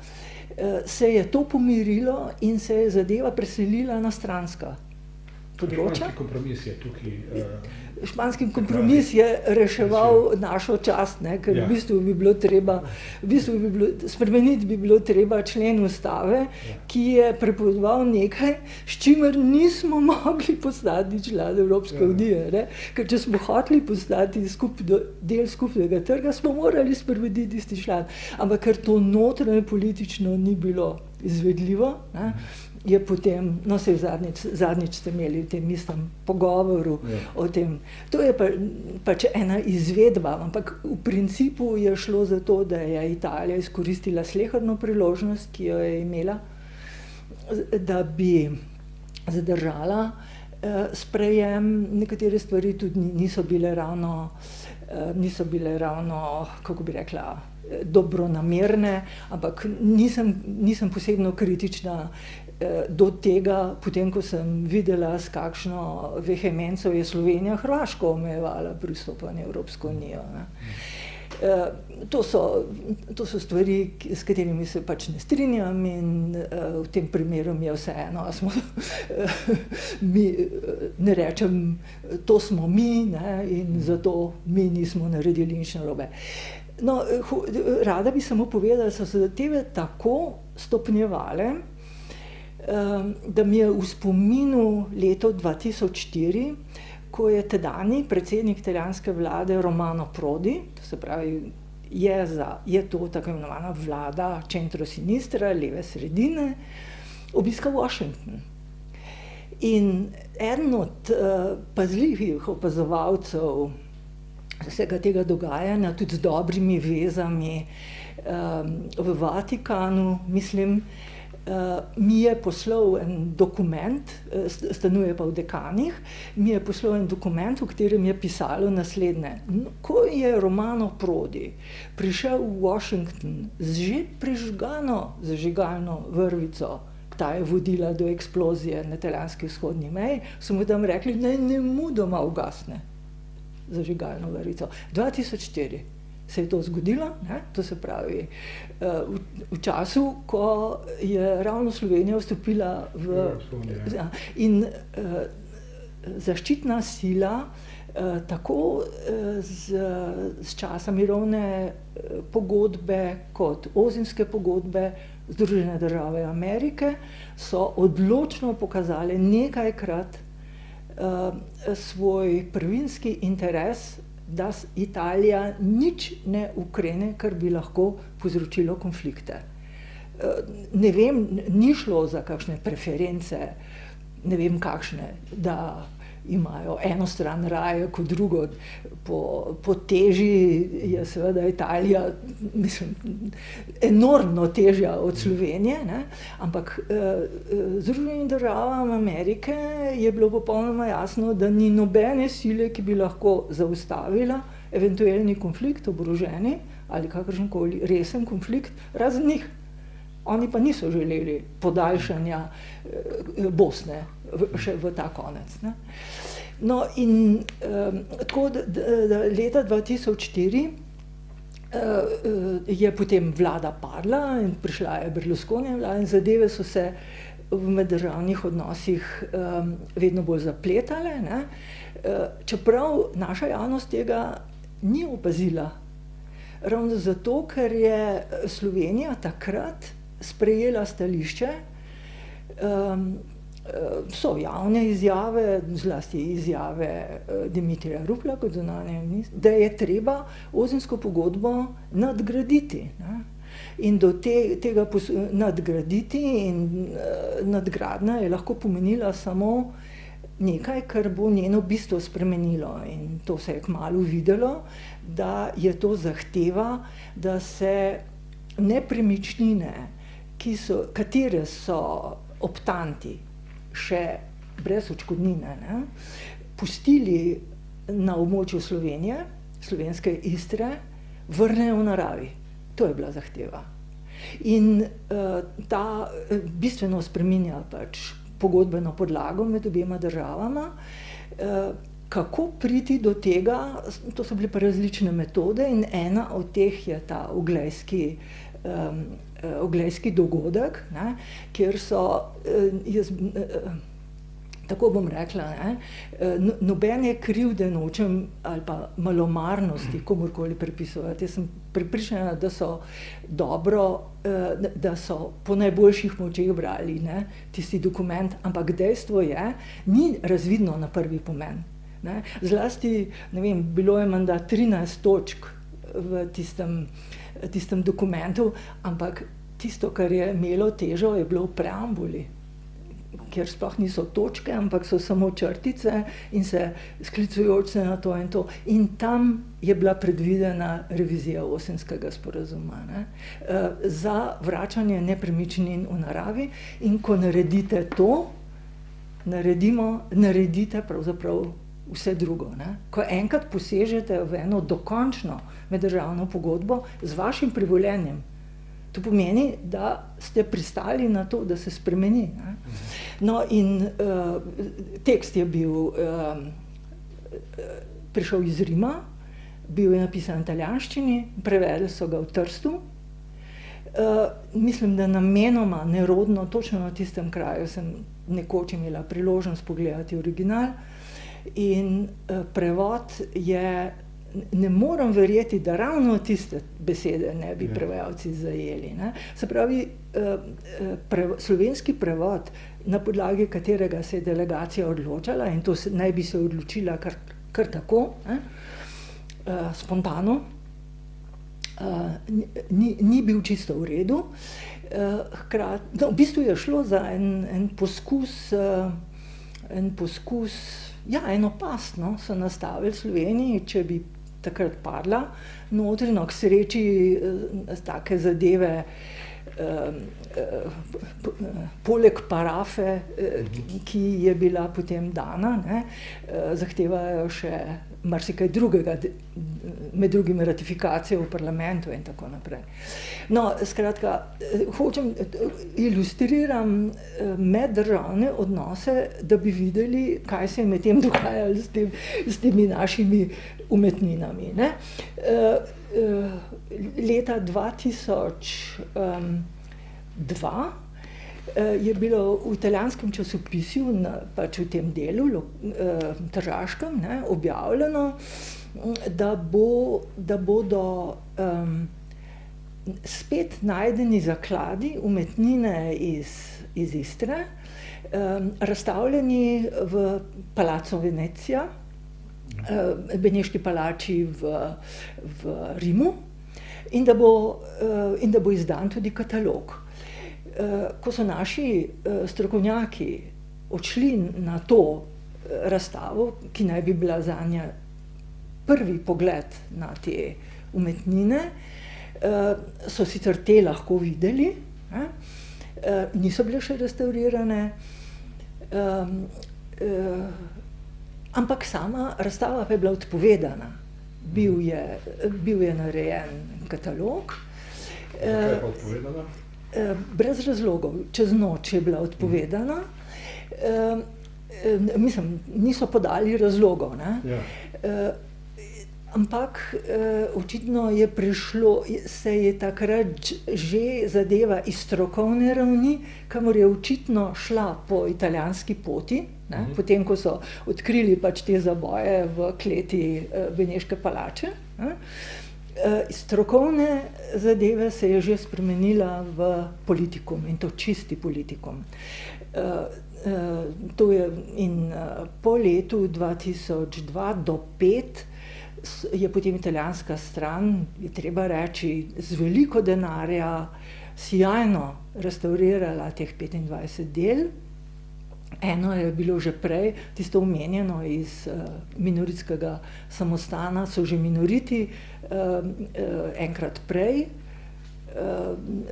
se je to pomirilo in se je zadeva preselila na stranska področja. Španski kompromis je tukaj. Španski kompromis je reševal našo čast, ne, ker v bistvu bi bilo treba, spremeniti bi bilo treba člen ustave, ki je prepovedoval nekaj, s čimer nismo mogli postati član Evropske unije, ne. Ker če smo hoteli postati del skupnega trga, smo morali spremeniti tisti član. Ampak ker to notranje politično ni bilo izvedljivo, ne, je potem, no saj zadnjič ste imeli v tem istem pogovoru o tem. To je pač ena izvedba, ampak v principu je šlo za to, da je Italija izkoristila sleherno priložnost, ki jo je imela, da bi zadržala sprejem. Nekatere stvari tudi niso bile ravno, kako bi rekla, dobronamerne, ampak nisem posebno kritična do tega, potem ko sem videla, s kakšno vehemenco je Slovenija Hrvaško omejevala pristopanje v Evropsko unijo. To so stvari, s katerimi se pač ne strinjam in v tem primeru mi je vseeno, ne rečem, to smo mi, ne, in zato mi nismo naredili nič narobe. No, rada bi samo povedala, da so se zadeve tako stopnjevale, da mi je v spominu leto 2004, ko je tedanji predsednik italijanske vlade Romano Prodi, to se pravi, je to tako imenovana vlada centro-sinistra, leve sredine, obiskal Washington. In eden od pazljivih opazovalcev vsega tega dogajanja, tudi z dobrimi vezami v Vatikanu, mislim, mi je poslal en dokument, stanuje pa v Dekanih, mi je poslal en dokument, v katerem je pisalo naslednje. Ko je Romano Prodi prišel v Washington z že prižgano zažigalno vrvico, ta je vodila do eksplozije na italijanski vzhodni meji, so mu tam rekli, naj nemudoma ugasne zažigalno vrvico. 2004 se je to zgodilo, ne? To se pravi v času, ko je ravno Slovenija vstopila in zaščitna sila tako z časa mirovne pogodbe kot ozimske pogodbe Združene države Amerike so odločno pokazale nekajkrat svoj prvinski interes, da Italija nič ne ukrene, kar bi lahko povzročilo konflikte. Ne vem, ni šlo za kakšne preference, ne vem kakšne, da imajo eno stran raje kot drugo. Po teži je seveda Italija, mislim, enormno težja od Slovenije, ne? Ampak Združenim državam Amerike je bilo popolnoma jasno, da ni nobene sile, ki bi lahko zaustavila eventualni konflikt, oboroženi ali kakršenkoli resen konflikt, razen njih. Oni pa niso želeli podaljšanja Bosne še v ta konec, ne. No in tako da leta 2004 je potem vlada padla in prišla je Berlusconijeva vlada in zadeve so se v meddržavnih odnosih vedno bolj zapletale, ne. Čeprav naša javnost tega ni opazila. Ravno zato, ker je Slovenija takrat sprejela stališče, so javne izjave, zlasti izjave Dimitrija Ruplja kot zunanjega ministra, da je treba Ozensko pogodbo nadgraditi, ne. In do tega nadgraditi in nadgradnja je lahko pomenila samo nekaj, kar bo njeno bistvo spremenilo. In to se je kmalu videlo, da je to zahteva, da se nepremičnine, katere so optanti še brez odškodnine, ne, pustili na območju Slovenije, slovenske Istre, vrnejo v naravi. To je bila zahteva. In ta bistveno spreminja pač pogodbeno podlago med obema državama. Kako priti do tega, to so bile pa različne metode in ena od teh je ta oglejski dogodek, ne, kjer so, tako bom rekla, ne, nobene krivde nočem ali pa malomarnosti komurkoli pripisovati. Jaz sem prepričana, da so dobro, da so po najboljših močeh brali, ne, tisti dokument, ampak dejstvo je, ni razvidno na prvi pomen. Ne. Zlasti, ne vem, bilo je menda 13 točk v tistem dokumentu, ampak tisto, kar je imelo težo, je bilo v preambuli, kjer sploh niso točke, ampak so samo črtice in se sklicujoč se na to in to. In tam je bila predvidena revizija Osenskega sporazuma, ne, za vračanje nepremičnin v naravi. In ko naredite to, naredite pravzaprav vse drugo, ne. Ko enkrat posežete v eno dokončno meddržavno pogodbo z vašim privoljenjem, to pomeni, da ste pristali na to, da se spremeni, ne. No in tekst je bil, prišel iz Rima, bil je napisan v italijanščini, prevedli so ga v Trstu. Mislim, da namenoma, nerodno, točno na tistem kraju sem nekoč imela priložnost pogledati original in prevod je, ne morem verjeti, da ravno tiste besede ne bi prevajalci zajeli, ne. Se pravi, slovenski prevod, na podlagi katerega se je delegacija odločala, in to naj bi se odločila kar tako, ne, spontano, ni bil čisto v redu. No, v bistvu je šlo za en poskus, eno past, no, so nastavili Sloveniji, če bi takrat padla notri, no, k sreči take zadeve, poleg parafe, ki je bila potem dana, ne, zahtevajo še marsikaj drugega, med drugim ratifikacijo v parlamentu in tako naprej. No, skratka, ilustriram meddržavne odnose, da bi videli, kaj se je medtem dogajalo s temi našimi umetninami, ne. Leta 2002 je bilo v italijanskem časopisju, pač v tem delu, tržaškem, ne, objavljeno, da bodo spet najdeni zakladi umetnine iz Istre, razstavljeni v Palazzo Venezia, Beneški palači v Rimu, in da bo izdan tudi katalog. Ko so naši strokovnjaki odšli na to razstavo, ki naj bi bila zanje prvi pogled na te umetnine. So sicer te lahko videli, niso bile še restavrirane, ampak sama razstava pa je bila odpovedana. Bil je narejen katalog. Zakaj je pa odpovedana? Brez razlogov, čez noč je bila odpovedana. Mislim, niso podali razlogov, ne? Ja. Ampak očitno je prišlo, se je takrat že zadeva iz strokovne ravni, kamor je očitno šla po italijanski poti, ne? Potem, ko so odkrili pač te zaboje v kleti Beneške palače. Iz strokovne zadeve se je že spremenila v politikum, in to čisti politikum. To je po letu 2002 do 2005 je potem italijanska stran, je treba reči, z veliko denarja sijajno restavrirala teh 25 del. Eno je bilo že prej, tisto omenjeno iz minoritskega samostana, so že minoriti enkrat prej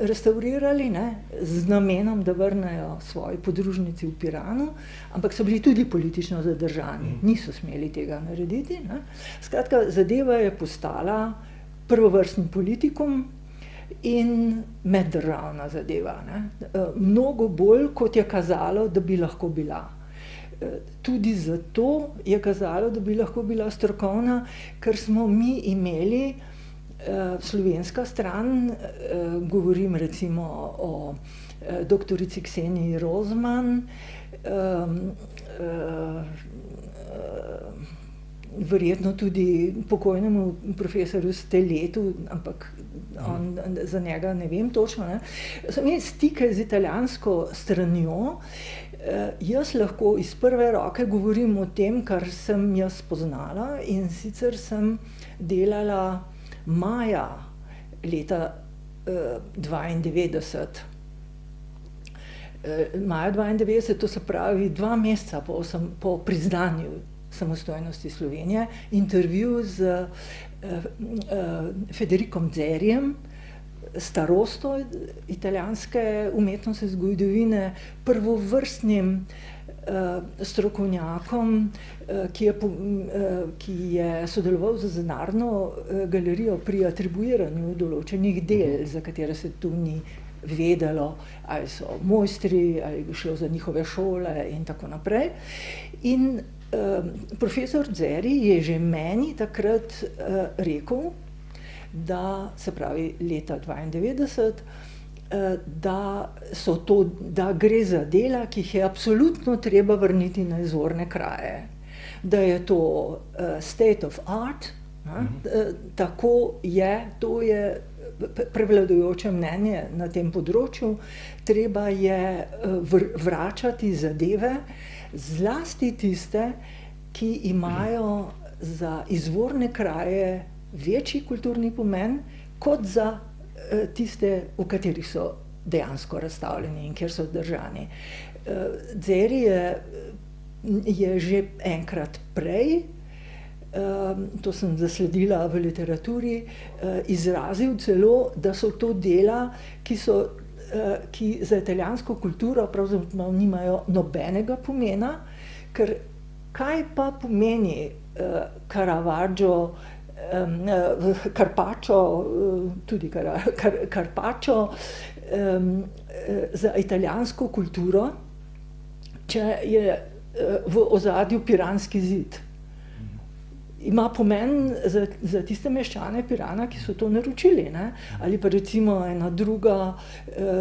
restavrirali, ne, z namenom, da vrnejo svoji podružnici v Piranu, ampak so bili tudi politično zadržani, niso smeli tega narediti, ne. Skratka, zadeva je postala prvovrstni politikum in meddržavna zadeva, ne. Mnogo bolj, kot je kazalo, da bi lahko bila. Tudi zato je kazalo, da bi lahko bila strokovna, ker smo mi imeli slovenska stran, govorim recimo o doktorici Kseniji Rozman, verjetno tudi pokojnemu profesorju Steletu, ampak za njega ne vem točno, ne. So imeli stike z italijansko stranjo. Jaz lahko iz prve roke govorim o tem, kar sem jaz spoznala, in sicer sem delala maja leta 92. Maja 92, to se pravi 2 meseca po priznanju samostojnosti Slovenije, intervju z Federikom Zerijem, starosto italijanske umetnostne zgodovine, prvovrstnim strokovnjakom, ki je sodeloval z Denarno galerijo pri atribuiranju določenih del, za katere se tu ni vedelo, ali so mojstri, ali je šlo za njihove šole in tako naprej. In profesor Zeri je že meni takrat rekel, da, se pravi leta 92, da gre za dela, ki jih je absolutno treba vrniti na izvorne kraje. Da je to state of art, tako je, to je prevladujoče mnenje na tem področju, treba je vračati zadeve, zlasti tiste, ki imajo za izvorne kraje večji kulturni pomen, kot za tiste, v katerih so dejansko razstavljeni in kjer so držani. Zeri je že enkrat prej, to sem zasledila v literaturi, izrazil celo, da so to dela, ki za italijansko kulturo pravzaprav nimajo nobenega pomena, ker kaj pa pomeni Caravaggio, Carpaccio, tudi Carpaccio za italijansko kulturo, če je v ozadju Piranski zid. Ima pomen za tiste meščane Pirana, ki so to naročili, ne? Ali pa recimo ena druga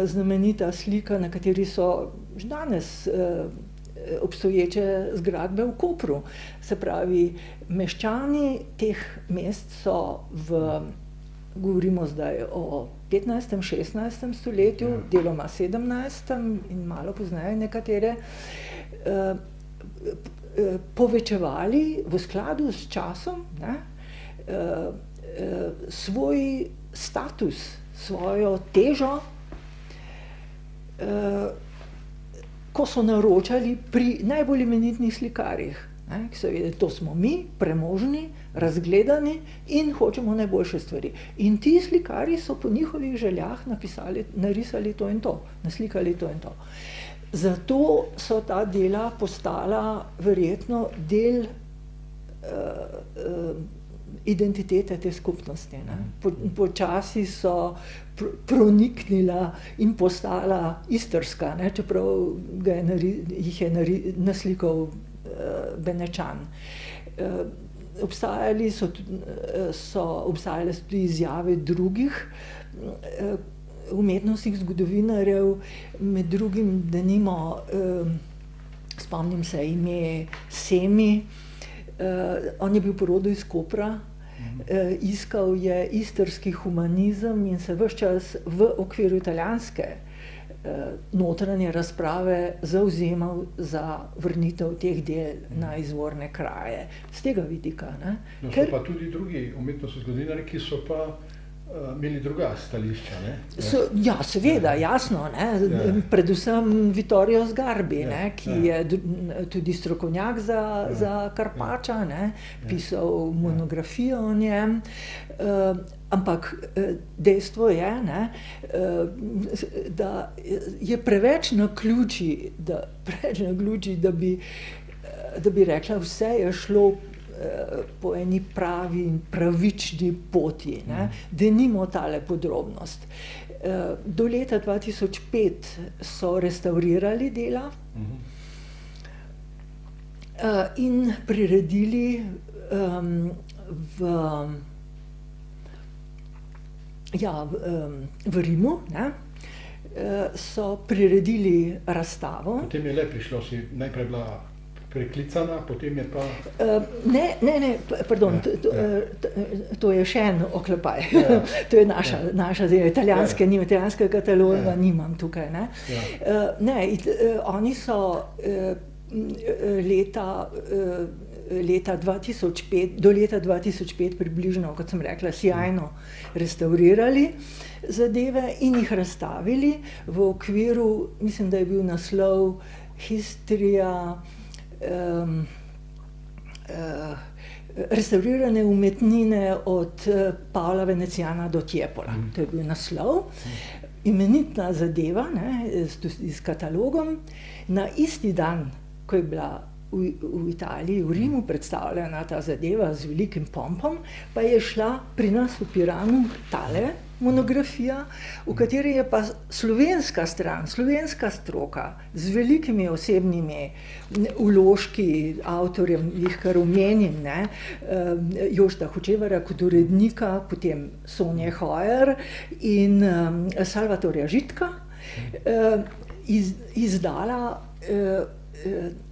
znamenita slika, na kateri so že danes obstoječe zgradbe v Kopru. Se pravi, meščani teh mest so govorimo zdaj o 15., 16. stoletju, deloma 17. in malo pozneje nekatere, povečevali v skladu s časom, ne, svoj status, svojo težo, ko so naročali pri najbolj imenitnih slikarjih, ki so vedeli, to smo mi, premožni, razgledani in hočemo najboljše stvari. In ti slikarji so po njihovih željah narisali to in to, naslikali to in to. Zato so ta dela postala verjetno del identitete te skupnosti. Počasi so proniknila in postala istrska, čeprav jih je naslikal Benečan. Obstajale so tudi izjave drugih umetnostnih zgodovinarjev, med drugim denimo, spomnim se ime Semi, on je bil po rodu iz Kopra, iskal je istrski humanizem in se ves čas v okviru italijanske notranje razprave zavzemal za vrnitev teh del na izvorne kraje. Z tega vidika. No, so pa tudi drugi umetnostni zgodovinarji, ki so pa imeli druga stališča, ne? Ja, seveda, jasno, ne? Predvsem Vittorio Sgarbi, ki je tudi strokovnjak za Karpača, ne? Pisal monografijo o njem, ampak dejstvo je, ne, da je preveč naključij, da bi rekla, vse je šlo po eni pravi in pravični poti, ne. Denimo tale podrobnost. Do leta 2005 so restavrirali dela in priredili v Rimu, ne, so priredili razstavo. Potem je le prišlo, si najprej bila preklicana, potem je pa... Ne, pardon, to je še en oklepaj. To je naša italijanska, italijanskega kataloga nimam tukaj, ne. Ne, oni so do leta 2005 približno, kot sem rekla, sijajno restavrirali zadeve in jih razstavili v okviru, mislim, da je bil naslov Historia restaurirane umetnine od Pavla Venecijana do Tiepola. To je bil naslov. Imenitna zadeva, ne, s katalogom. Na isti dan, ko je bila v Italiji, v Rimu predstavljena ta zadeva z velikim pompom, pa je šla pri nas v Piranu tale monografija, v kateri je pa slovenska stran, slovenska stroka z velikimi osebnimi vložki avtorjem, jih kar omenim, ne, Jožeta Hočevarja kot urednika, potem Sonje Hojer in Salvatorja Žitka, izdala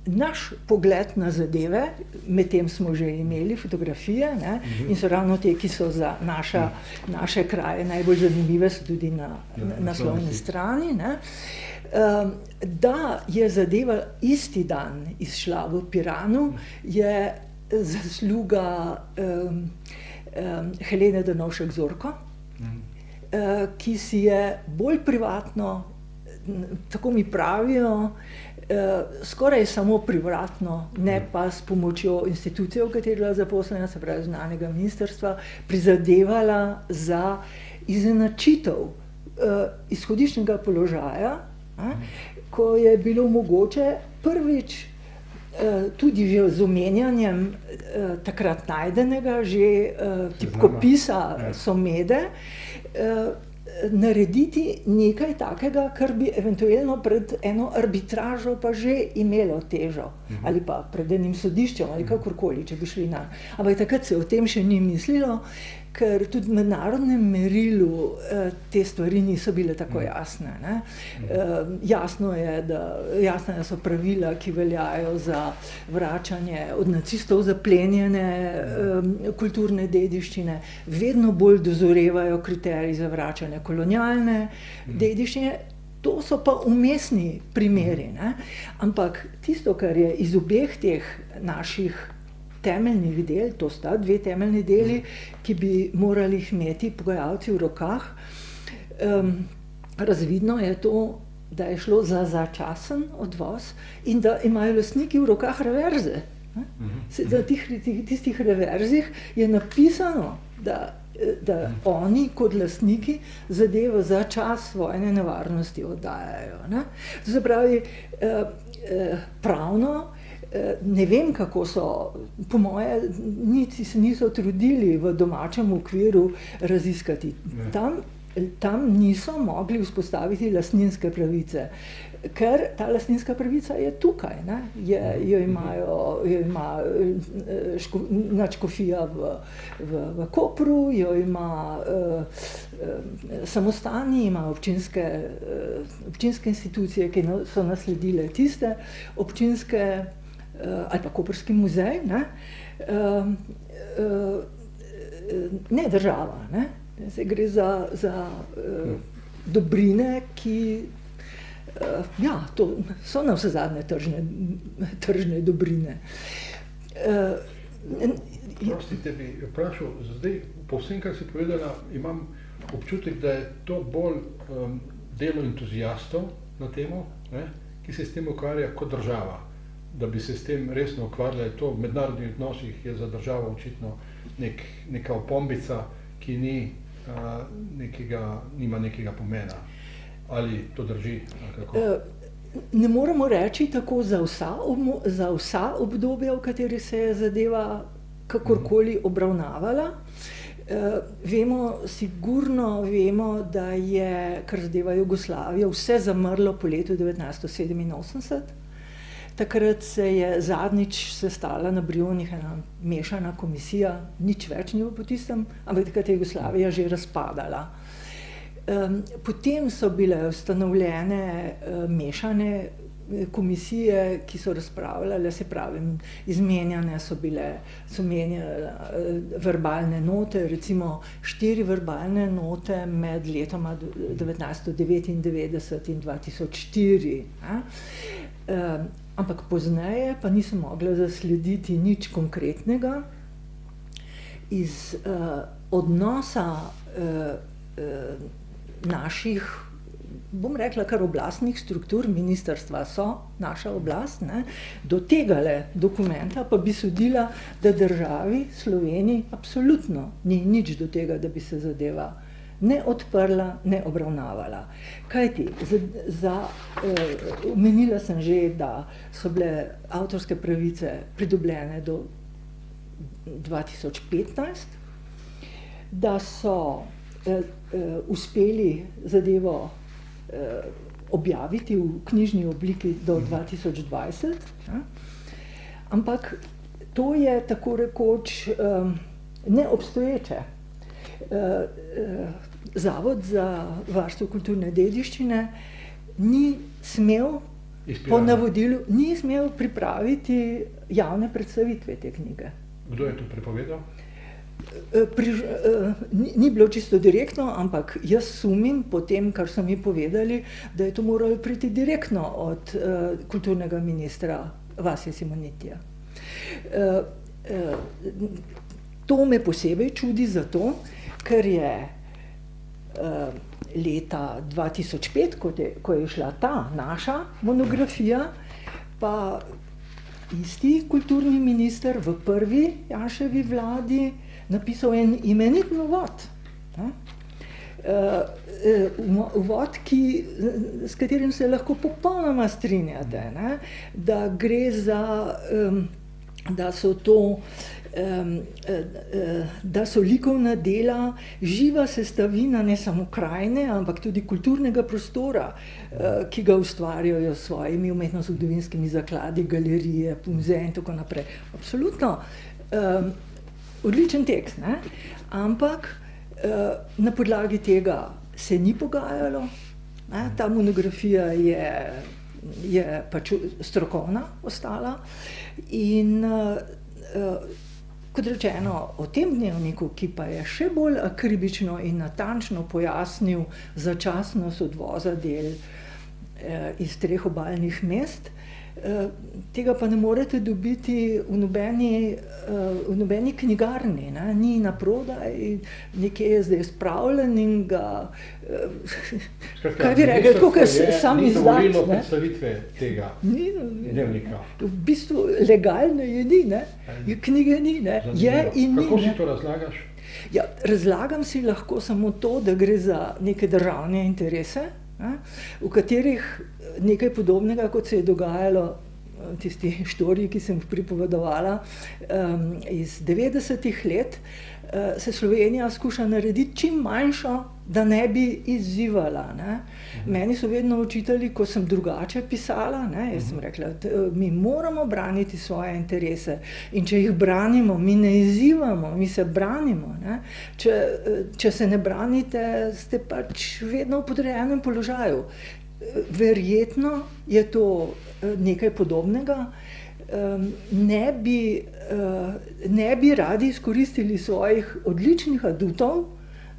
naš pogled na zadeve, medtem smo že imeli fotografije, ne, in so ravno te, ki so za naše kraje najbolj zanimive, so tudi na naslovni strani, ne. Da je zadeva isti dan izšla v Piranu, je zasluga Helene Drnovšek Zorko, ki si je bolj privatno, tako mi pravijo, skoraj samo privatno, ne pa s pomočjo institucije, v kateri je bila zaposlena, se pravi zunanjega ministrstva, prizadevala za izenačitev izhodiščnega položaja, ko je bilo mogoče prvič tudi že z omenjanjem takrat najdenega, že tipkopisa Somede, narediti nekaj takega, kar bi eventualno pred eno arbitražo pa že imelo težo, ali pa pred enim sodiščem, ali kakorkoli, če bi šli na. Ampak takrat se o tem še ni mislilo, ker tudi v mednarodnem merilu te stvari niso bile tako jasne, ne. Jasno je, da so pravila, ki veljajo za vračanje od nacistov zaplenjene kulturne dediščine, vedno bolj dozorevajo kriteriji za vračanje kolonialne dediščine. To so pa umestni primeri, ne. Ampak tisto, kar je iz obeh teh naših temeljnih del, to sta dve temeljni deli, ki bi morali imeti pogajalci v rokah, razvidno je to, da je šlo za začasen odvoz in da imajo lastniki v rokah reverze. Na tistih reverzih je napisano, da oni kot lastniki zadevo za čas vojne nevarnosti oddajajo. Ne? To se pravi, pravno, ne vem, kako so, po moje, niti se niso trudili v domačem okviru raziskati. Tam niso mogli vzpostaviti lastninske pravice, ker ta lastninska pravica je tukaj. Ne? Jo ima nadškofija v Kopru, jo ima samostani, ima občinske institucije, ki so nasledile tiste občinske ali pa Koprski muzej, ne država. Ne? Se gre za dobrine, ki to so navsezadnje tržne dobrine. Prostite, bi vprašal, zdaj po vsem, kar si povedala, imam občutek, da je to bolj delo entuzijastov na temo, ki se s tem ukvarja kot država, da bi se s tem resno ukvarjali. To v mednarodnih odnosih je za državo očitno neka opombica, ki nima nekega pomena. Ali to drži? Ne moremo reči tako za vsa obdobja, v kateri se je zadeva kakorkoli obravnavala. Sigurno vemo, da je, kar zadeva Jugoslavijo, vse zamrlo po letu 1987. Takrat se je zadnjič sestala na Brionih ena mešana komisija, nič več ni bilo po tistem, ampak takrat je Jugoslavija že razpadala. Potem so bile ustanovljene mešane komisije, ki so razpravljale, se pravi, izmenjane so menjale verbalne note, recimo 4 verbalne note med letoma 1999 in 2004. Ampak pozneje pa nisem mogla zaslediti nič konkretnega iz odnosa naših, bom rekla, kar oblastnih struktur, ministrstva so naša oblast, do tegale dokumenta pa bi sodila, da državi Sloveniji absolutno ni nič do tega, da bi se zadeva ne odprla, ne obravnavala. Kajti, omenila sem že, da so bile avtorske pravice pridobljene do 2015, da so uspeli zadevo objaviti v knjižni obliki do 2020, ampak to je tako rekoč neobstoječe. Zavod za varstvo kulturne dediščine ni smel po navodilu, ni smel pripraviti javne predstavitve te knjige. Kdo je to prepovedal? Ni bilo čisto direktno, ampak jaz sumim po tem, kar so mi povedali, da je to moralo priti direktno od kulturnega ministra Vasja Simonitija. To me posebej čudi zato, ker je leta 2005, ko je šla ta naša monografija, pa isti kulturni minister v prvi Janševi vladi napisal en imeniten uvod. Uvod, s katerim se lahko popolnoma strinjate, da gre za, da so likovna dela živa sestavina ne samo krajine, ampak tudi kulturnega prostora, ki ga ustvarjajo s svojimi umetnozgodovinskimi zakladi, galerije, muzeje in tako naprej. Absolutno odličen tekst, ampak na podlagi tega se ni pogajalo. Ta monografija je pač strokovna ostala in kot rečeno, o tem dnevniku, ki pa je še bolj akribično in natančno pojasnil začasnost odvoza del iz 3 obalnih mest, tega pa ne morete dobiti v nobeni knjigarni, ne? Ni naprodaj, nekje je zdaj spravljen in ga, kaj bi rekli, tako kot sam izdat. Ni dovolilo predstavitve tega dnevnika. V bistvu legalno je ni, ne? Knjige ni, ne? Je in ni. Kako si to razlagaš? Ja, razlagam si lahko samo to, da gre za neke državne interese, v katerih nekaj podobnega, kot se je dogajalo tisti štoriji, ki sem jih pripovedovala, iz 90-ih let, se Slovenija skuša narediti čim manjšo, da ne bi izzivala, ne. Meni so vedno očitali, ko sem drugače pisala, ne, jaz sem rekla, mi moramo braniti svoje interese in če jih branimo, mi ne izzivamo, mi se branimo, ne. Če se ne branite, ste pač vedno v podrejenem položaju. Verjetno je to nekaj podobnega. Ne bi radi izkoristili svojih odličnih adutov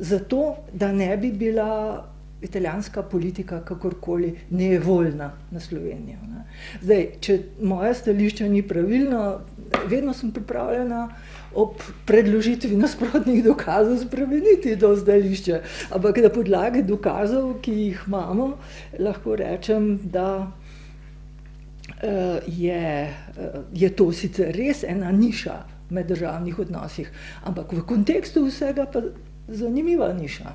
zato, da ne bi bila italijanska politika kakorkoli nevoljna na Slovenijo, ne. Zdaj, če moje stališče ni pravilno, vedno sem pripravljena ob predložitvi nasprotnih dokazov spremeniti to stališče, ampak na podlagi dokazov, ki jih imamo, lahko rečem, da je to sicer res ena niša med državnih odnosih, ampak v kontekstu vsega pa zanimiva niša.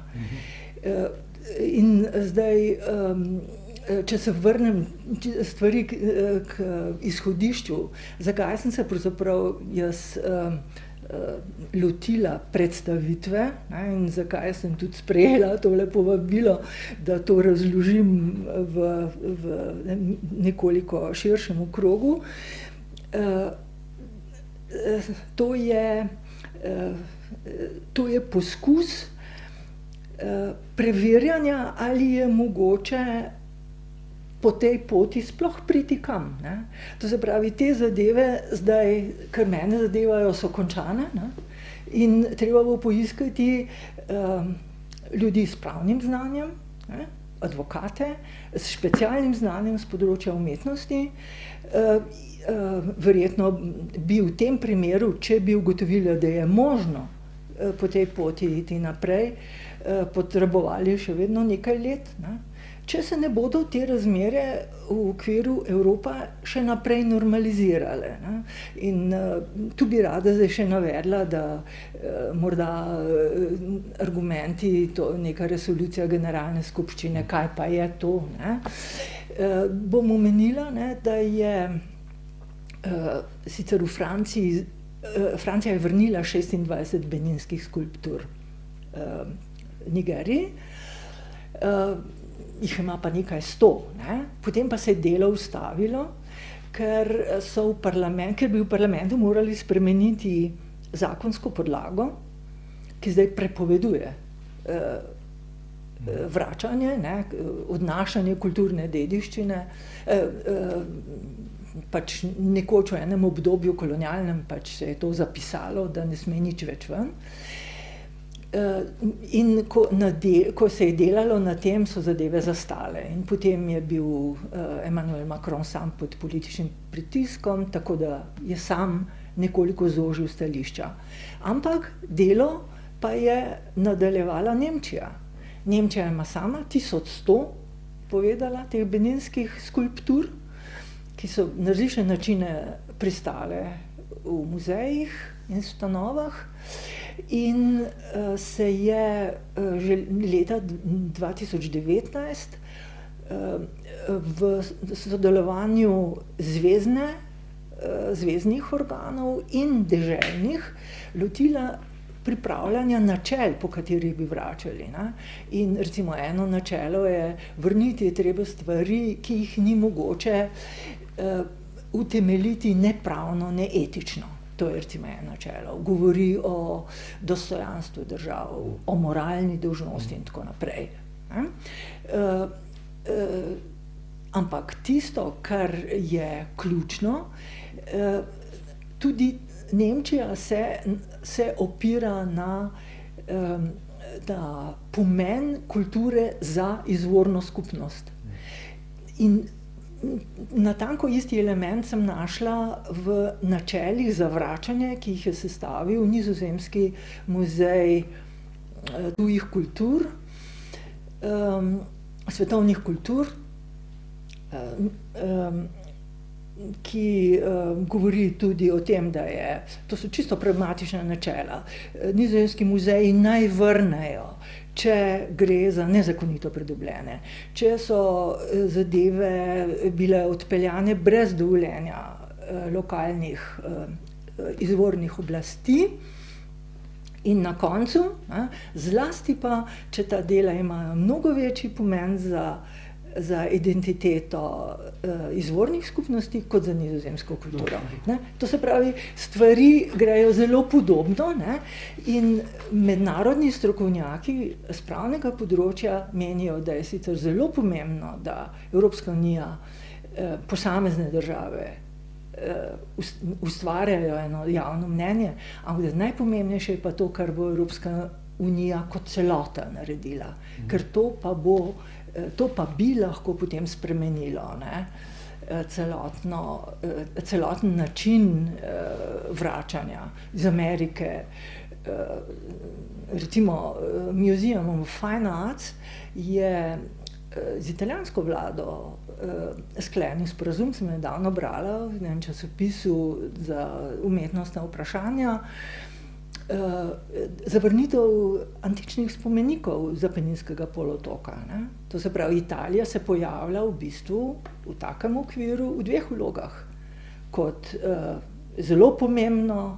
In zdaj, če se vrnem stvari k izhodišču, zakaj sem se pravzaprav jaz lotila predstavitve, ne, in zakaj sem tudi sprejela tole povabilo, da to razložim v nekoliko širšem krogu. To je poskus preverjanja, ali je mogoče po tej poti sploh priti kam, ne. To se pravi, te zadeve zdaj, kar mene zadevajo, so končane, ne, in treba bo poiskati ljudi s pravnim znanjem, ne, advokate, s specialnim znanjem z področja umetnosti. Verjetno bi v tem primeru, če bi ugotovila, da je možno po tej poti iti naprej, potrebovali še vedno nekaj let, ne. Če se ne bodo te razmere v okviru Evrope še naprej normalizirale, ne. In tu bi rada zdaj še navedla, da morda argumenti, to neka resolucija generalne skupščine, kaj pa je to, ne. Bom omenila, ne, da je sicer v Franciji, Francija je vrnila 26 beninskih skulptur Nigeriji, jih ima pa nekaj 100, ne. Potem pa se je delo ustavilo, ker bi v parlamentu morali spremeniti zakonsko podlago, ki zdaj prepoveduje vračanje, ne, odnašanje kulturne dediščine, pač nekoč v enem obdobju kolonialnem pač se je to zapisalo, da ne sme nič več ven. In ko se je delalo na tem, so zadeve zastale in potem je bil Emmanuel Macron sam pod političnim pritiskom, tako da je sam nekoliko zožil stališča. Ampak delo pa je nadaljevala Nemčija. Nemčija ima sama 1100 povedala teh beninskih skulptur, ki so na različne načine pristale v muzejih in ustanovah. In se je že leta 2019 v sodelovanju zveznih organov in deželnih lotila pripravljanja načel, po katerih bi vračali, ne. In recimo eno načelo je, vrniti je treba stvari, ki jih ni mogoče utemeljiti ne pravno, ne etično. To je recimo eno načelo. Govori o dostojanstvu držav, o moralni dolžnosti in tako naprej. Ampak tisto, kar je ključno, tudi Nemčija se opira na pomen kulture za izvorno skupnost. In natanko isti element sem našla v načelih za vračanje, ki jih je sestavil Nizozemski muzej tujih kultur, svetovnih kultur, ki govori tudi o tem, da to so čisto pragmatična načela. Nizozemski muzeji naj vrnejo, če gre za nezakonito pridobljene, če so zadeve bile odpeljane brez dovoljenja lokalnih izvornih oblasti. In na koncu, zlasti pa, če ta dela imajo mnogo večji pomen za identiteto izvornih skupnosti kot za nizozemsko kulturo. To se pravi, stvari grejo zelo podobno, in mednarodni strokovnjaki z pravnega področja menijo, da je sicer zelo pomembno, da Evropska unija, posamezne države ustvarjajo eno javno mnenje, ampak najpomembnejše je pa to, kar bo Evropska unija kot celota naredila, ker to pa bi lahko potem spremenilo celoten način vračanja iz Amerike. Recimo Museum of Fine Arts je z italijansko vlado sklenil sporazum, sem nedavno brala v enem časopisu za umetnostna vprašanja, zavrnitev antičnih spomenikov z Apeninskega polotoka. To se pravi, Italija se pojavlja v bistvu v takem okviru v dveh vlogah. Kot zelo pomembno,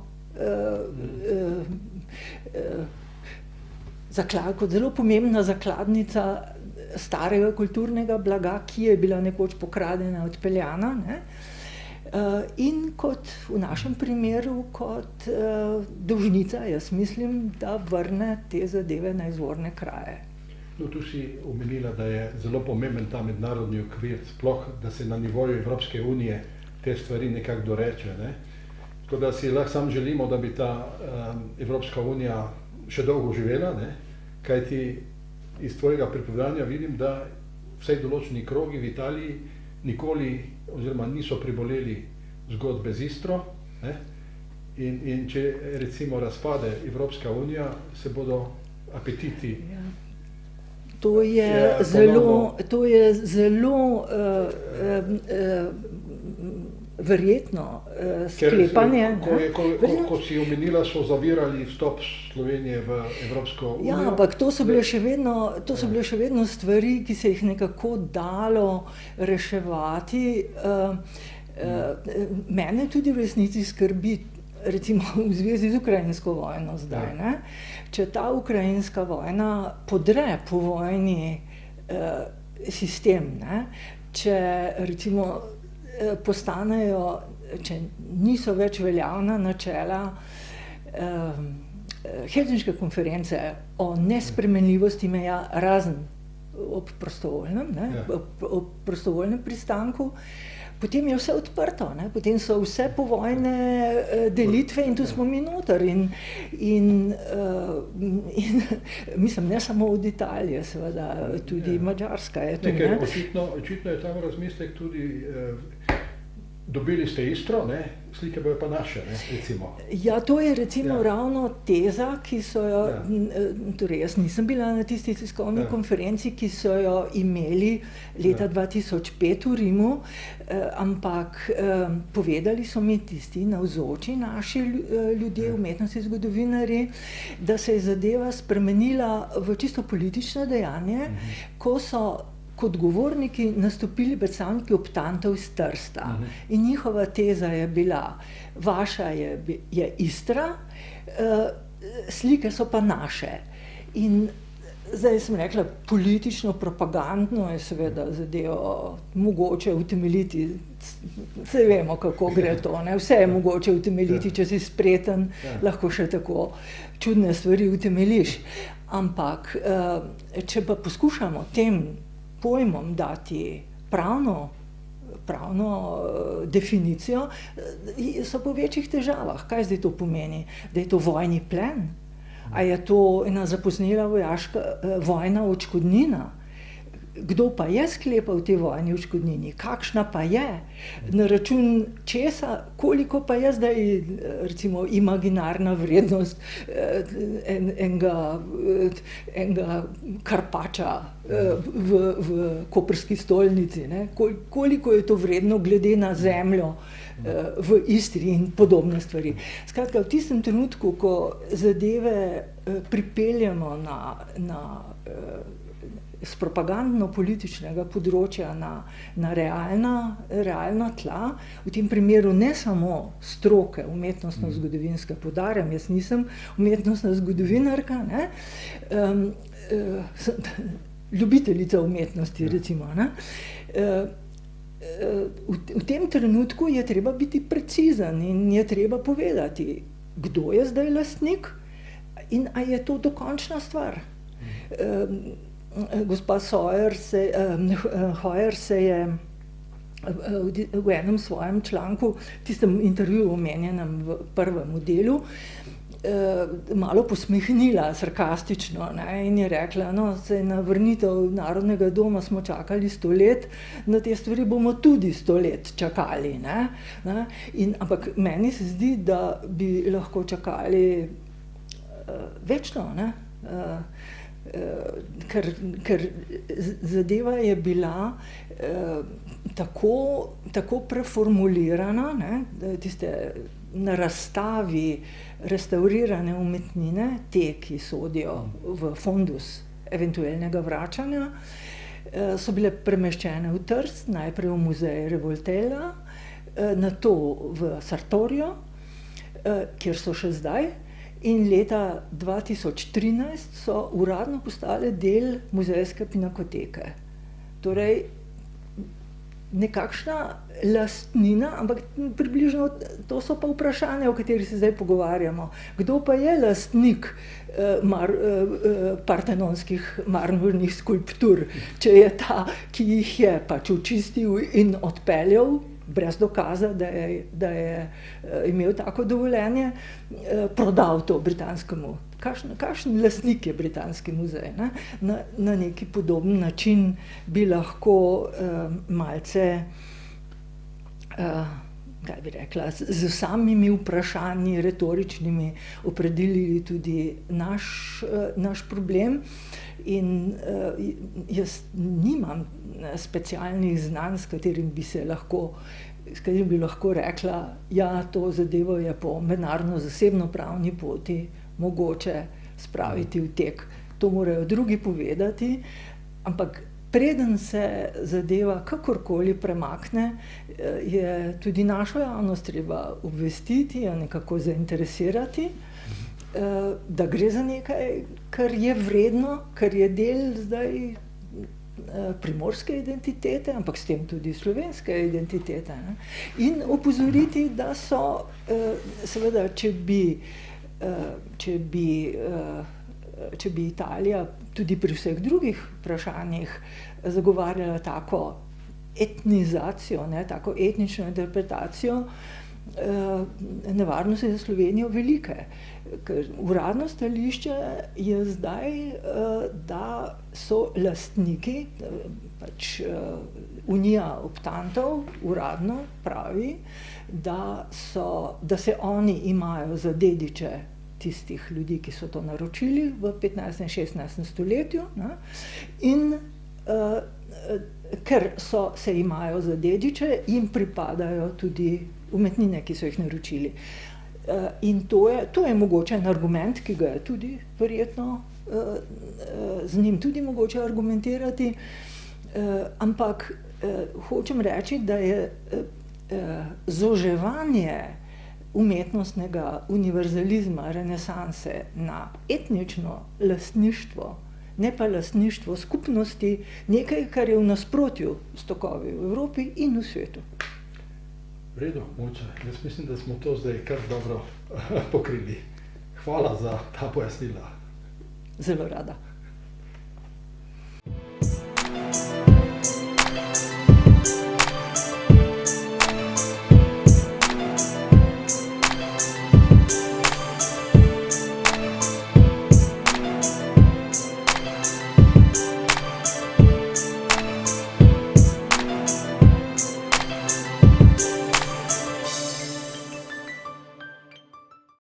kot zelo pomembna zakladnica starega kulturnega blaga, ki je bila nekoč pokradena, odpeljana, in kot v našem primeru kot dolžnica, jaz mislim, da vrne te zadeve na izvorne kraje. No, tu si omenila, da je zelo pomemben ta mednarodni okvir, sploh, da se na nivoju Evropske unije te stvari nekako doreče. Tako da si lahko sam želimo, da bi ta Evropska unija še dolgo živela, kajti iz tvojega pripovedovanja vidim, da vsaj določeni krogi v Italiji nikoli oziroma niso priboleli zgodbe z Istro, in če recimo razpade Evropska unija, se bodo apetiti. To je zelo verjetno sklepanje. Kot si omenila, so zavirali vstop Slovenije v Evropsko unijo. Ja, ampak to so bile še vedno stvari, ki se jih nekako dalo reševati. Mene tudi v resnici skrbi, recimo v zvezi z ukrajinsko vojno zdaj, če ta ukrajinska vojna podre povojni sistem, če recimo postanejo, če niso več veljavna načela Helsinške konference o nespremenljivosti meja, razen ob prostovoljnem pristanku, potem je vse odprto, potem so vse povojne delitve in tu smo mi noter. In mislim, ne samo od Italije, seveda, tudi Madžarska je tu. Očitno je tam razmislek tudi, dobili ste Istro, slike bojo pa naše, recimo. Ja, to je recimo ravno teza, ki so jo, torej jaz nisem bila na tisti tiskovni konferenci, ki so jo imeli leta 2005 v Rimu, ampak povedali so mi tisti navzoči naši ljudje, umetnosti, zgodovinarji, da se je zadeva spremenila v čisto politično dejanje, ko so kot govorniki nastopili predstavniki optantov iz Trsta. In njihova teza je bila, vaša je Istra, slike so pa naše. In zdaj sem rekla, politično, propagandno je seveda zadevo mogoče utemeljiti, saj vemo, kako gre to, vse je mogoče utemeljiti, če si spreten, lahko še tako čudne stvari utemeljiš. Ampak, če pa poskušamo tem pojmom dati pravno definicijo, so po večjih težavah. Kaj zdaj to pomeni? Da je to vojni plen? A je to ena zapoznela vojaška vojna odškodnina? kdo pa je sklepal te vojne odškodnini, kakšna pa je, na račun česa, koliko pa je zdaj recimo imaginarna vrednost enega karpača v koprski stolnici, ne? Koliko je to vredno glede na zemljo v Istri in podobne stvari. Skratka, v tistem trenutku, ko zadeve pripeljemo z propagandno-političnega področja na realna tla, v tem primeru ne samo stroke umetnostno-zgodovinske, poudarjam, jaz nisem umetnostna zgodovinarka, ne, ljubiteljica umetnosti, recimo, ne. V tem trenutku je treba biti precizen in je treba povedati, kdo je zdaj lastnik in a je to dokončna stvar. Gospa Hoyer se je v enem svojem članku, tistem intervjuju omenjenem v prvem delu, malo posmehnila, sarkastično, ne, in je rekla, no, saj na vrnitev Narodnega doma smo čakali 100 let, na te stvari bomo tudi 100 let čakali, ne. Ampak meni se zdi, da bi lahko čakali večno, ne. Ker zadeva je bila tako preformulirana, ne, tiste na razstavi restavrirane umetnine, te, ki sodijo v fundus eventualnega vračanja, so bile premeščene v Trst, najprej v muzej Revoltela, nato v Sartorijo, kjer so še zdaj, in leta 2013 so uradno postale del muzejske pinakoteke. Torej, nekakšna lastnina, ampak približno to so pa vprašanja, o katerih se zdaj pogovarjamo. Kdo pa je lastnik partenonskih marmornih skulptur, če je ta, ki jih je pač očistil in odpeljal, brez dokaza, da je imel tako dovoljenje, prodal to britanskemu. Kakšen lastnik je britanski muzej, ne? Na neki podoben način bi lahko malce, kaj bi rekla, z samimi vprašanji, retoričnimi, opredelili tudi naš problem. In jaz nimam specialnih znanj, s katerim bi lahko rekla, ja, to zadevo je po mednarodno zasebno-pravni poti mogoče spraviti v tek. To morajo drugi povedati, ampak preden se zadeva kakorkoli premakne, je tudi našo javnost treba obvestiti, jo nekako zainteresirati, da gre za nekaj, kar je vredno, kar je del zdaj primorske identitete, ampak s tem tudi slovenske identitete, ne? In opozoriti, da so, seveda, če bi Italija tudi pri vseh drugih vprašanjih zagovarjala tako etnizacijo, ne, tako etnično interpretacijo, nevarnosti za Slovenijo velike. Ker uradno stališče je zdaj, da so lastniki, pač Unija optantov uradno pravi, da se oni imajo za dediče tistih ljudi, ki so to naročili v 15. in 16. stoletju, ne? In ker se imajo za dediče, jim pripadajo tudi umetnine, ki so jih naročili. In to je mogoče en argument, ki ga je tudi verjetno z njim tudi mogoče argumentirati, ampak hočem reči, da je zoževanje umetnostnega univerzalizma renesanse na etnično lastništvo, ne pa lastništvo skupnosti, nekaj, kar je v nasprotju s tokovi v Evropi in v svetu. V redu, Mojca, jaz mislim, da smo to zdaj kar dobro pokrili. Hvala za ta pojasnila. Zelo rada.